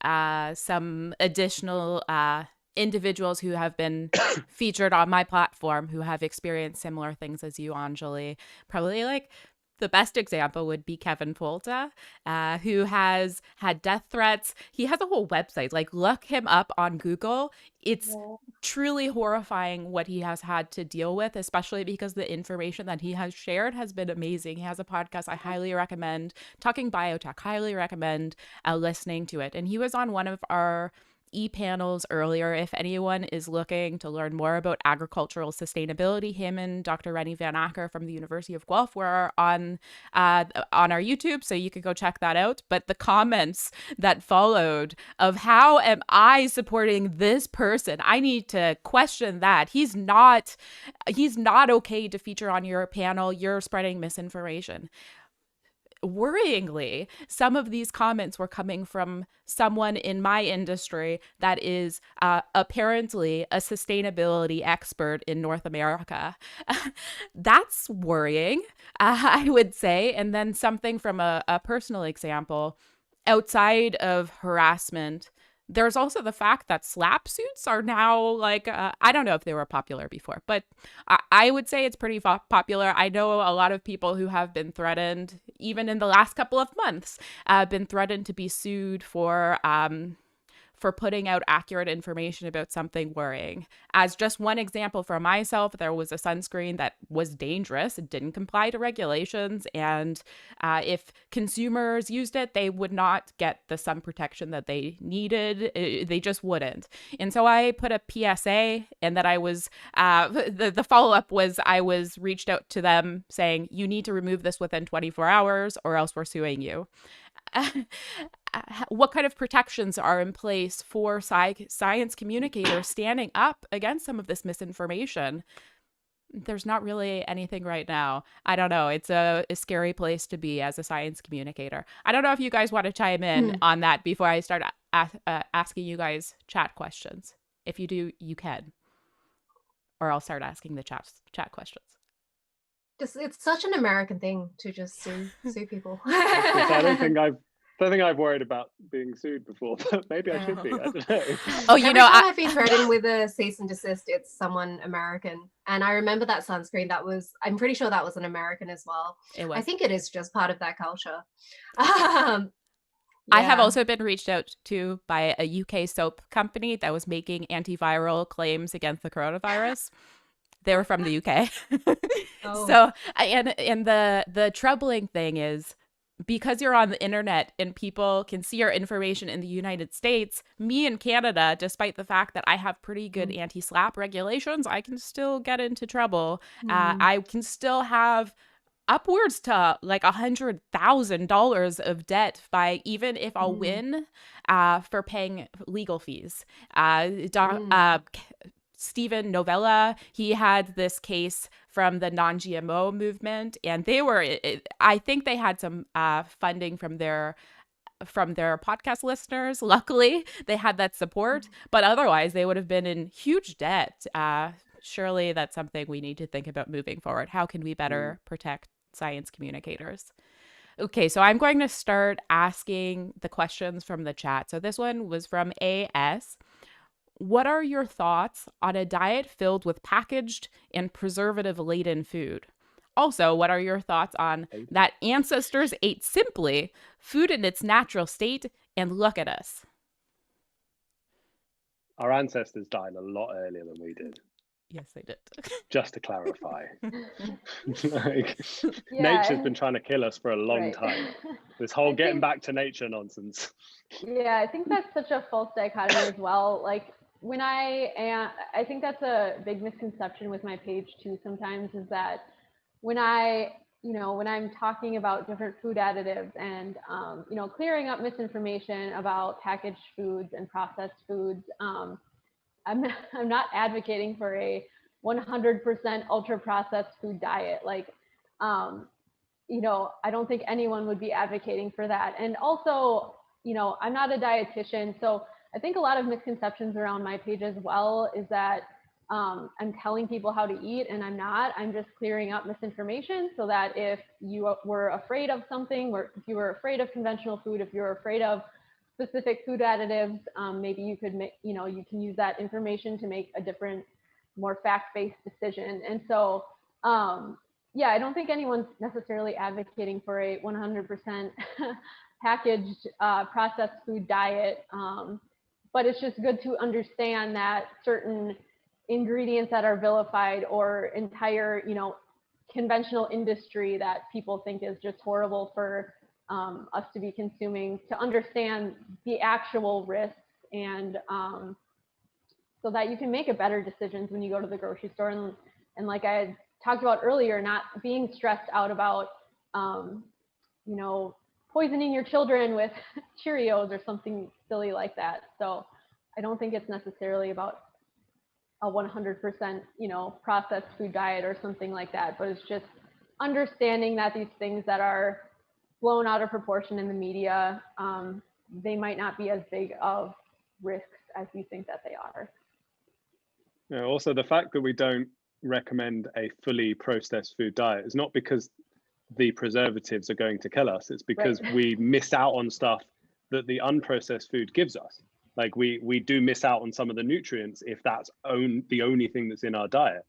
some additional individuals who have been featured on my platform who have experienced similar things as you, Anjali. Probably like the best example would be Kevin Polta, who has had death threats. He has a whole website. Like, look him up on Google. It's truly horrifying what he has had to deal with, especially because the information that he has shared has been amazing. He has a podcast I highly recommend, Talking Biotech, highly recommend listening to it. And he was on one of our e-panels earlier. If anyone is looking to learn more about agricultural sustainability, him and Dr. Rennie Van Acker from the University of Guelph were on our YouTube, so you could go check that out. But the comments that followed of how am I supporting this person? I need to question that. He's not okay to feature on your panel. You're spreading misinformation. Worryingly, some of these comments were coming from someone in my industry that is apparently a sustainability expert in North America. That's worrying, I would say. And then something from a personal example, outside of harassment, there's also the fact that slap suits are now like, I don't know if they were popular before, but I would say it's pretty popular. I know a lot of people who have been threatened, even in the last couple of months, been threatened to be sued for putting out accurate information about something worrying. As just one example for myself, there was a sunscreen that was dangerous. It didn't comply to regulations. And if consumers used it, they would not get the sun protection that they needed. They just wouldn't. And so I put a PSA, and that I was, the follow-up was I was reached out to them saying, you need to remove this within 24 hours or else we're suing you. What kind of protections are in place for science communicators standing up against some of this misinformation? There's not really anything right now. I don't know. It's a scary place to be as a science communicator. I don't know if you guys want to chime in on that before I start asking you guys chat questions. If you do, you can. Or I'll start asking the chat questions. It's such an American thing to just sue people. I don't think I've worried about being sued before, but maybe I should be. I don't know. Oh, Every time I've been threatened with a cease and desist, it's someone American. And I remember that sunscreen. I'm pretty sure that was an American as well. It was. I think it is just part of that culture. I have Yeah. also been reached out to by a UK soap company that was making antiviral claims against the coronavirus. They were from the UK. Oh. So, and the troubling thing is, because you're on the internet and people can see your information in the United States, me in Canada, despite the fact that I have pretty good anti-slap regulations, I can still get into trouble. I can still have upwards to like $100,000 of debt by, even if I'll win, for paying legal fees. Stephen Novella, he had this case from the non-GMO movement, and they were, I think they had some funding from their podcast listeners. Luckily, they had that support, but otherwise they would have been in huge debt. Surely that's something we need to think about moving forward. How can we better protect science communicators? Okay, so I'm going to start asking the questions from the chat. So this one was from AS. What are your thoughts on a diet filled with packaged and preservative-laden food? Also, what are your thoughts on that ancestors ate simply, food in its natural state, and look at us? Our ancestors died a lot earlier than we did. Yes, they did. Just to clarify. Like, Yeah, nature's been trying to kill us for a long time. This whole getting back to nature nonsense. Yeah, I think that's such a false dichotomy as well. Like, when I think that's a big misconception with my page too sometimes, is that when when I'm talking about different food additives and, clearing up misinformation about packaged foods and processed foods, I'm not advocating for a 100% ultra processed food diet. Like, I don't think anyone would be advocating for that. And also, I'm not a dietitian, so I think a lot of misconceptions around my page as well is that I'm telling people how to eat, and I'm not. I'm just clearing up misinformation so that if you were afraid of something, or if you were afraid of conventional food, if you're afraid of specific food additives, maybe you could make, you can use that information to make a different, more fact-based decision. And so, yeah, I don't think anyone's necessarily advocating for a 100% packaged processed food diet. But it's just good to understand that certain ingredients that are vilified, or entire, conventional industry that people think is just horrible for us to be consuming, to understand the actual risks, and so that you can make a better decisions when you go to the grocery store. And like I had talked about earlier, not being stressed out about, poisoning your children with Cheerios or something silly like that. So I don't think it's necessarily about a 100%, processed food diet or something like that, but it's just understanding that these things that are blown out of proportion in the media, they might not be as big of risks as you think that they are. Also, the fact that we don't recommend a fully processed food diet is not because the preservatives are going to kill us. It's because we miss out on stuff that the unprocessed food gives us. Like, we do miss out on some of the nutrients if that's the only thing that's in our diet.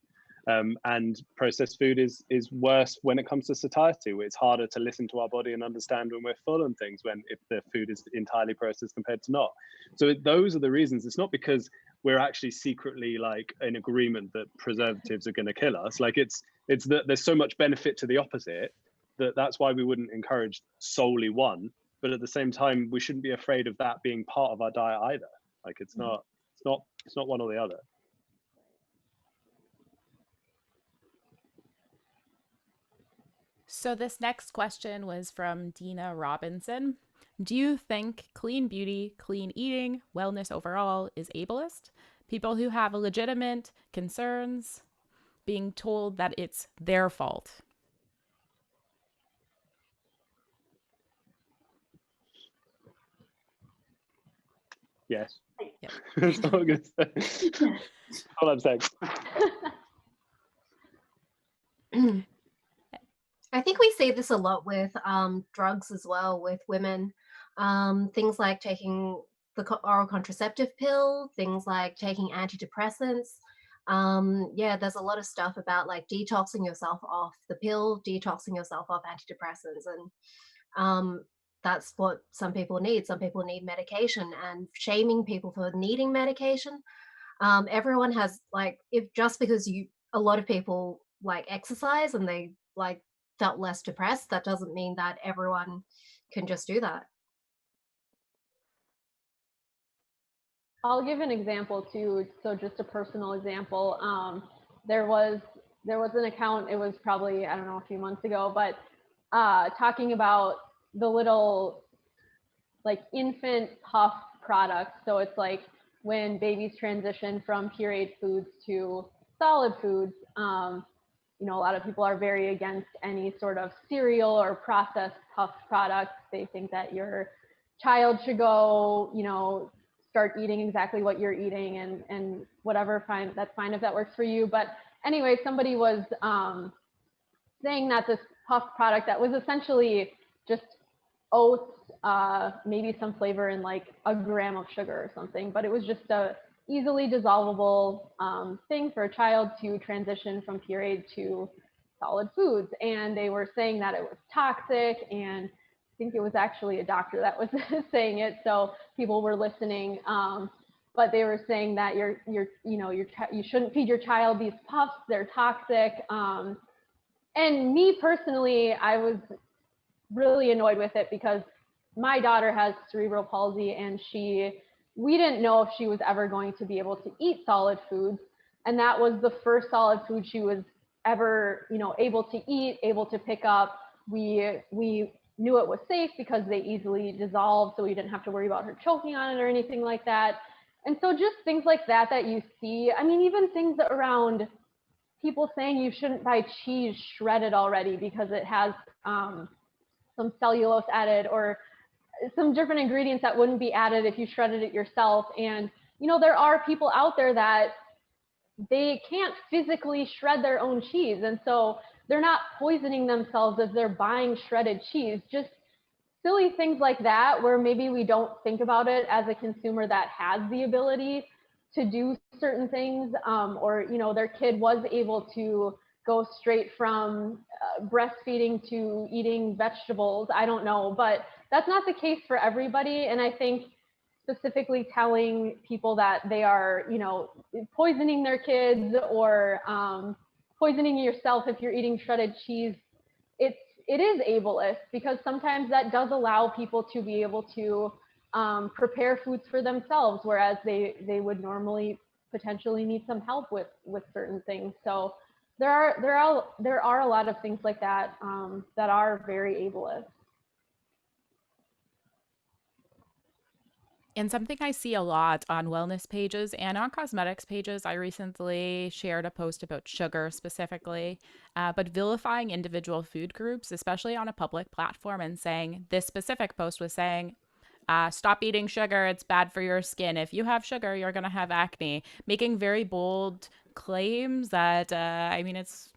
And processed food is worse when it comes to satiety. It's harder to listen to our body and understand when we're full and things, when if the food is entirely processed compared to not. So those are the reasons. It's not because we're actually secretly like in agreement that preservatives are going to kill us. Like, it's that there's so much benefit to the opposite that's why we wouldn't encourage solely one. But at the same time, we shouldn't be afraid of that being part of our diet either. Like, it's not one or the other. So this next question was from Dina Robinson. Do you think clean beauty, clean eating, wellness overall is ableist? People who have legitimate concerns being told that it's their fault. Yes. Yep. That's all good. All I'm saying. I think we see this a lot with drugs as well, with women. Things like taking the oral contraceptive pill, things like taking antidepressants. Yeah, there's a lot of stuff about like detoxing yourself off the pill, detoxing yourself off antidepressants. And that's what some people need. Some people need medication, and shaming people for needing medication. Everyone has like, if just because a lot of people like exercise and they like felt less depressed, that doesn't mean that everyone can just do that. I'll give an example too. So just a personal example. There was an account. It was probably, I don't know, a few months ago, but talking about the little like infant puff products. So it's like when babies transition from pureed foods to solid foods. You know, a lot of people are very against any sort of cereal or processed puff products. They think that your child should go, you know, start eating exactly what you're eating, and whatever, fine, that's fine if that works for you. But anyway, somebody was saying that this puff product that was essentially just oats, maybe some flavor and like a gram of sugar or something, but it was just a easily dissolvable thing for a child to transition from pureed to solid foods. And they were saying that it was toxic, and I think it was actually a doctor that was saying it, so people were listening. But they were saying that you shouldn't feed your child these puffs, they're toxic. And me personally, I was really annoyed with it because my daughter has cerebral palsy, and we didn't know if she was ever going to be able to eat solid foods. And that was the first solid food she was ever, you know, able to eat, able to pick up. We knew it was safe because they easily dissolved, so we didn't have to worry about her choking on it or anything like that. And so just things like that you see. I mean, even things around people saying you shouldn't buy cheese shredded already because it has some cellulose added, or some different ingredients that wouldn't be added if you shredded it yourself. And, you know, there are people out there that they can't physically shred their own cheese. And so they're not poisoning themselves if they're buying shredded cheese. Just silly things like that, where maybe we don't think about it as a consumer that has the ability to do certain things, or, you know, their kid was able to go straight from breastfeeding to eating vegetables. I don't know, but that's not the case for everybody. And I think specifically telling people that they are, you know, poisoning their kids, or poisoning yourself if you're eating shredded cheese, it is ableist, because sometimes that does allow people to be able to prepare foods for themselves, whereas they would normally potentially need some help with certain things. So there are a lot of things like that that are very ableist. And something I see a lot on wellness pages and on cosmetics pages, I recently shared a post about sugar specifically, but vilifying individual food groups, especially on a public platform, and saying this specific post was saying, stop eating sugar, it's bad for your skin. If you have sugar, you're going to have acne, making very bold claims that, I mean, it's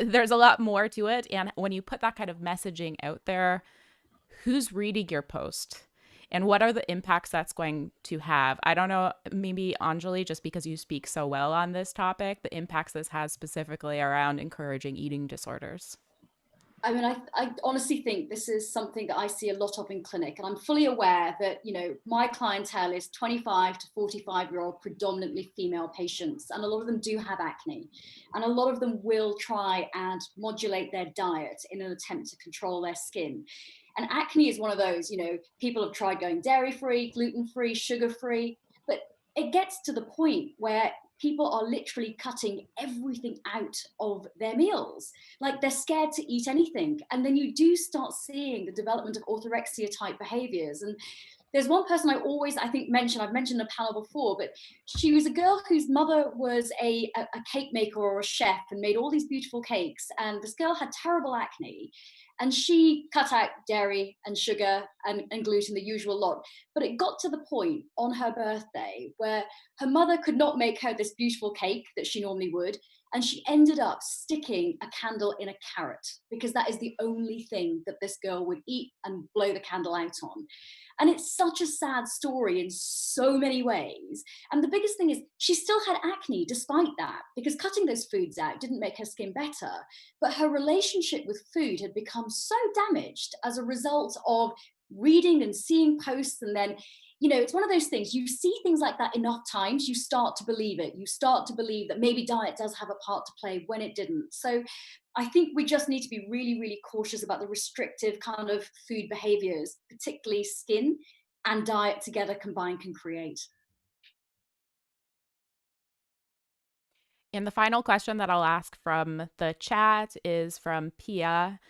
there's a lot more to it. And when you put that kind of messaging out there, who's reading your post? And what are the impacts that's going to have? I don't know, maybe Anjali, just because you speak so well on this topic, the impacts this has specifically around encouraging eating disorders. I mean, I honestly think this is something that I see a lot of in clinic, and I'm fully aware that, you know, my clientele is 25 to 45-year-old, predominantly female patients, and a lot of them do have acne, and a lot of them will try and modulate their diet in an attempt to control their skin. And acne is one of those, you know, people have tried going dairy-free, gluten-free, sugar-free, but it gets to the point where people are literally cutting everything out of their meals. Like, they're scared to eat anything. And then you do start seeing the development of orthorexia type behaviors. And there's one person I've mentioned in a panel before, but she was a girl whose mother was a cake maker or a chef and made all these beautiful cakes. And this girl had terrible acne. And she cut out dairy and sugar and gluten, the usual lot. But it got to the point on her birthday where her mother could not make her this beautiful cake that she normally would. And she ended up sticking a candle in a carrot because that is the only thing that this girl would eat and blow the candle out on. And it's such a sad story in so many ways. And the biggest thing is she still had acne despite that, because cutting those foods out didn't make her skin better. But her relationship with food had become so damaged as a result of reading and seeing posts. And then, you know, it's one of those things, you see things like that enough times, you start to believe it. You start to believe that maybe diet does have a part to play when it didn't. So I think we just need to be really, really cautious about the restrictive kind of food behaviors, particularly skin and diet together combined can create. And the final question that I'll ask from the chat is from Pia.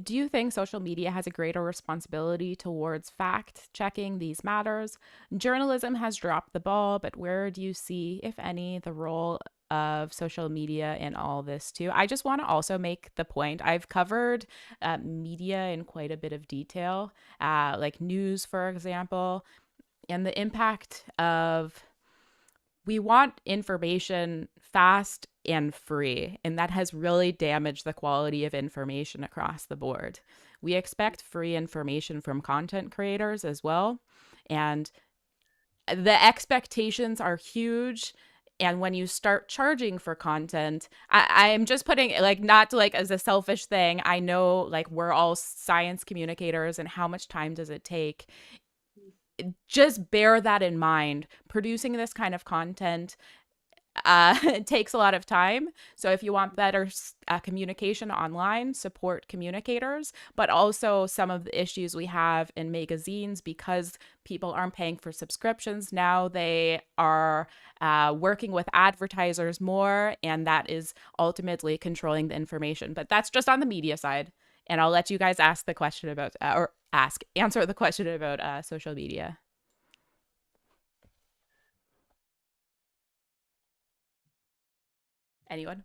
Do you think social media has a greater responsibility towards fact checking these matters? Journalism has dropped the ball, but where do you see, if any, the role of social media in all this too? I just want to also make the point, I've covered media in quite a bit of detail, like news, for example, and the impact of, we want information fast and free, and that has really damaged the quality of information across the board. We expect free information from content creators as well, and the expectations are huge. And when you start charging for content, I'm just putting, like, not like as a selfish thing. I know, like, we're all science communicators, and how much time does it take? Just bear that in mind. Producing this kind of content it takes a lot of time. So if you want better communication online, support communicators, but also some of the issues we have in magazines, because people aren't paying for subscriptions now, they are working with advertisers more, and that is ultimately controlling the information. But that's just on the media side. And I'll let you guys ask the question about, answer the question about social media. Anyone?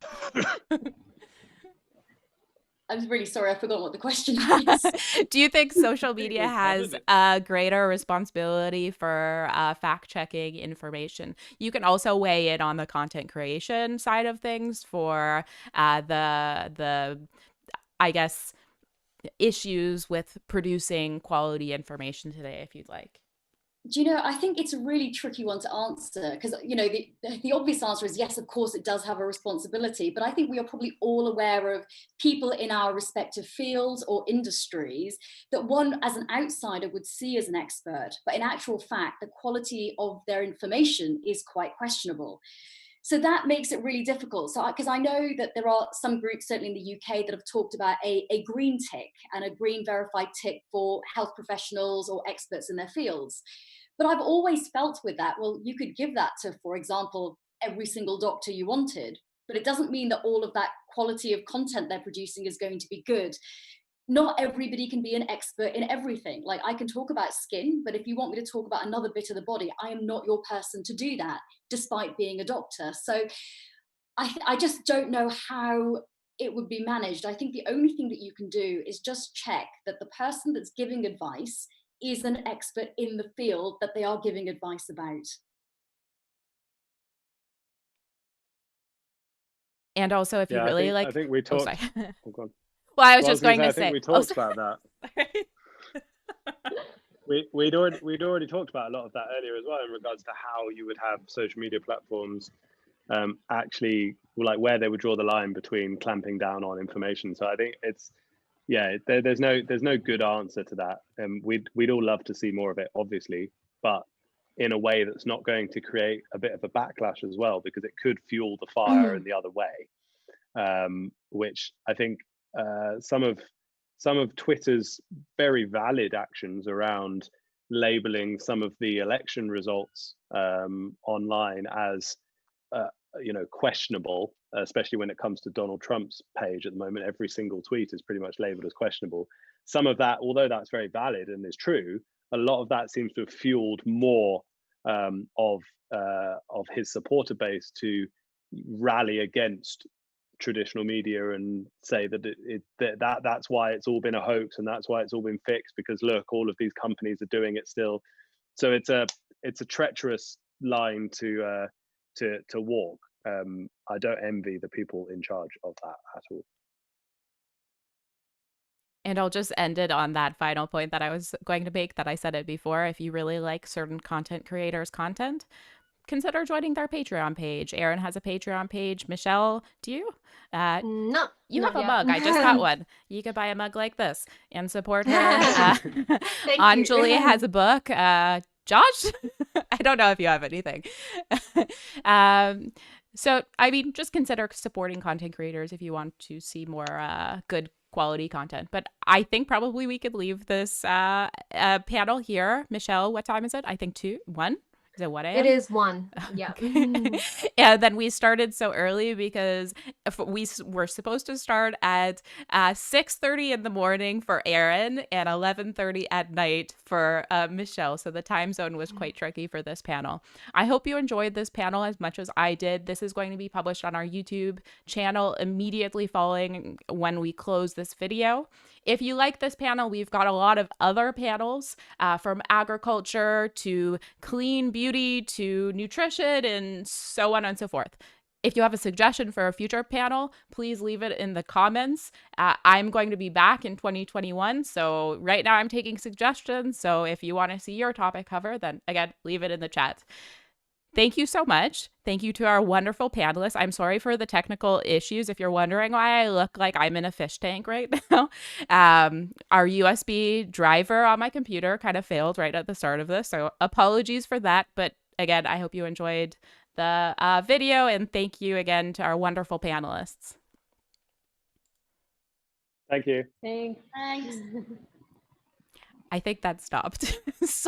I'm really sorry, I forgot what the question is. Do you think social media has a greater responsibility for fact-checking information? You can also weigh in on the content creation side of things for the I guess, issues with producing quality information today, if you'd like. Do you know, I think it's a really tricky one to answer, because, you know, the obvious answer is yes, of course it does have a responsibility, but I think we are probably all aware of people in our respective fields or industries that one as an outsider would see as an expert, but in actual fact the quality of their information is quite questionable. So that makes it really difficult. So, because I know that there are some groups, certainly in the UK, that have talked about a green tick and a green verified tick for health professionals or experts in their fields. But I've always felt with that, well, you could give that to, for example, every single doctor you wanted, but it doesn't mean that all of that quality of content they're producing is going to be good. Not everybody can be an expert in everything. Like, I can talk about skin, but if you want me to talk about another bit of the body, I am not your person to do that, despite being a doctor. So I just don't know how it would be managed. I think the only thing that you can do is just check that the person that's giving advice is an expert in the field that they are giving advice about. And also, if you really I think we talked. Oh, go on. Well, I was just going to I say. think we talked about that. We'd already talked about a lot of that earlier as well, in regards to how you would have social media platforms actually, like, where they would draw the line between clamping down on information. So I think it's, there's no good answer to that. We'd all love to see more of it, obviously, but in a way that's not going to create a bit of a backlash as well, because it could fuel the fire in the other way, which I think some of Twitter's very valid actions around labeling some of the election results online as questionable, especially when it comes to Donald Trump's page at the moment. Every single tweet is pretty much labeled as questionable. Some of that, although that's very valid and is true, a lot of that seems to have fueled more of his supporter base to rally against traditional media and say that that's why it's all been a hoax, and that's why it's all been fixed, because look, all of these companies are doing it still. So it's a treacherous line to walk. I don't envy the people in charge of that at all. And I'll just end it on that final point that I was going to make, that I said it before. If you really like certain content creators' content, consider joining their Patreon page. Erin has a Patreon page. Michelle, do you? No, You not have a yet. mug. I just got one. You could buy a mug like this and support her. Thank Anjali you. has a book. Josh, I don't know if you have anything. So, I mean, just consider supporting content creators if you want to see more good quality content. But I think probably we could leave this panel here. Michelle, what time is it? I think 1. Is it 1 a.m.? It is 1. Yeah. Okay. And then we started so early because we were supposed to start at 6:30 in the morning for Erin and 11:30 at night for Michelle. So the time zone was quite tricky for this panel. I hope you enjoyed this panel as much as I did. This is going to be published on our YouTube channel immediately following when we close this video. If you like this panel, we've got a lot of other panels from agriculture to clean beauty to nutrition and so on and so forth. If you have a suggestion for a future panel, please leave it in the comments. I'm going to be back in 2021. So right now I'm taking suggestions. So if you want to see your topic cover, then again, leave it in the chat. Thank you so much. Thank you to our wonderful panelists. I'm sorry for the technical issues. If you're wondering why I look like I'm in a fish tank right now, our USB driver on my computer kind of failed right at the start of this. So apologies for that. But again, I hope you enjoyed the video. And thank you again to our wonderful panelists. Thank you. Thanks. Thanks. I think that stopped.